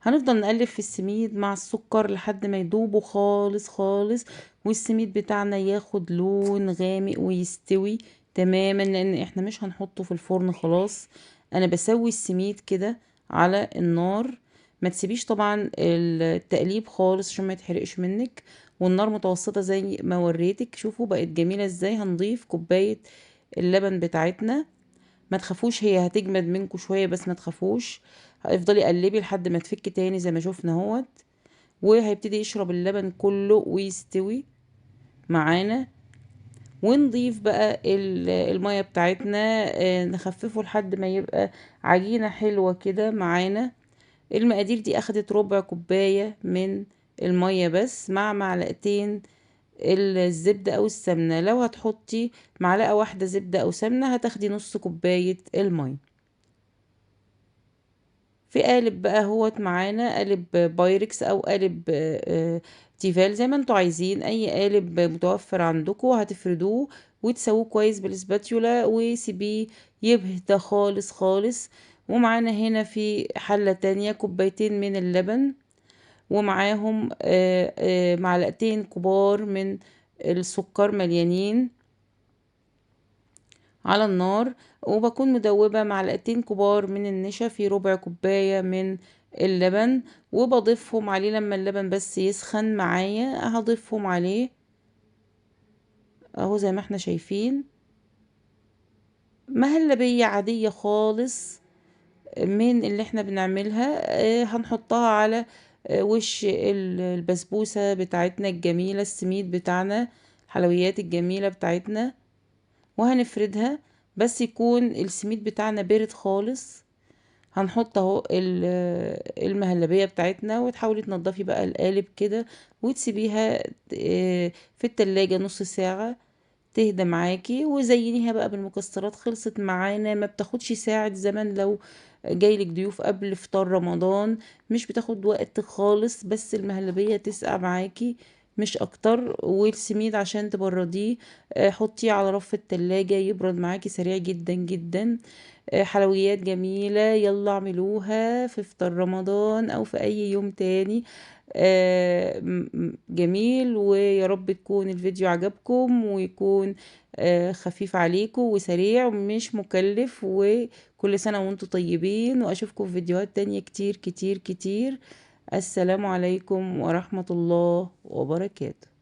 هنفضل نقلب في السميد مع السكر لحد ما يدوبوا خالص خالص، والسميد بتاعنا ياخد لون غامق ويستوي تماما، لان احنا مش هنحطه في الفرن خلاص. انا بسوي السميد كده على النار. ما تسيبيش طبعا التقليب خالص عشان ما يتحرقش منك. والنار متوسطة زي ما وريتك. شوفوا بقت جميلة ازاي. هنضيف كوباية اللبن بتاعتنا. ما تخافوش، هي هتجمد منكم شوية بس ما تخافوش. هتفضلي قلبي لحد ما تفك تاني زي ما شفنا اهوت. وهيبتدي يشرب اللبن كله ويستوي معانا. ونضيف بقى المية بتاعتنا، نخففه لحد ما يبقى عجينة حلوة كده معانا. المقادير دي اخدت ربع كوباية من المية بس، مع معلقتين الزبدة او السمنة. لو هتحطي معلقة واحدة زبدة او سمنة هتاخدي نص كوباية المية. في قالب بقى هوت معانا، قالب بايركس او قالب تيفال زي ما انتوا عايزين. اي قالب متوفر عندكم هتفردوه وتسووه كويس بالسباتيولا وسيبيه يبهدى خالص خالص. ومعانا هنا في حلة تانية كوبايتين من اللبن، ومعاهم معلقتين كبار من السكر مليانين على النار. وبكون مدوبة معلقتين كبار من النشا في ربع كوباية من اللبن، وبضيفهم عليه لما اللبن بس يسخن معايا. هضيفهم عليه اهو زي ما احنا شايفين. مهلبية عادية خالص من اللي احنا بنعملها. هنحطها على وش البسبوسة بتاعتنا الجميلة، السميد بتاعنا، الحلويات الجميلة بتاعتنا. وهنفردها بس يكون السميد بتاعنا بارد خالص. هنحط اهو المهلبية بتاعتنا، وتحاولي تنضفي بقى القالب كده وتسيبيها في التلاجة نص ساعة تهدى معاكي. وزينيها بقى بالمكسرات. خلصت معانا، ما بتاخدش ساعة زمن. لو جايلك ضيوف قبل فطار رمضان مش بتاخد وقت خالص، بس المهلبية تسقع معاكي مش اكتر. والسميد عشان تبرديه حطيه على رف التلاجة يبرد معاكي سريع جدا جدا. حلويات جميلة، يلا اعملوها في فطار رمضان او في اي يوم تاني. جميل. ويا رب تكون الفيديو عجبكم ويكون خفيف عليكم وسريع ومش مكلف. وكل سنة وانتم طيبين، واشوفكم في فيديوهات تانية كتير كتير كتير. السلام عليكم ورحمة الله وبركاته.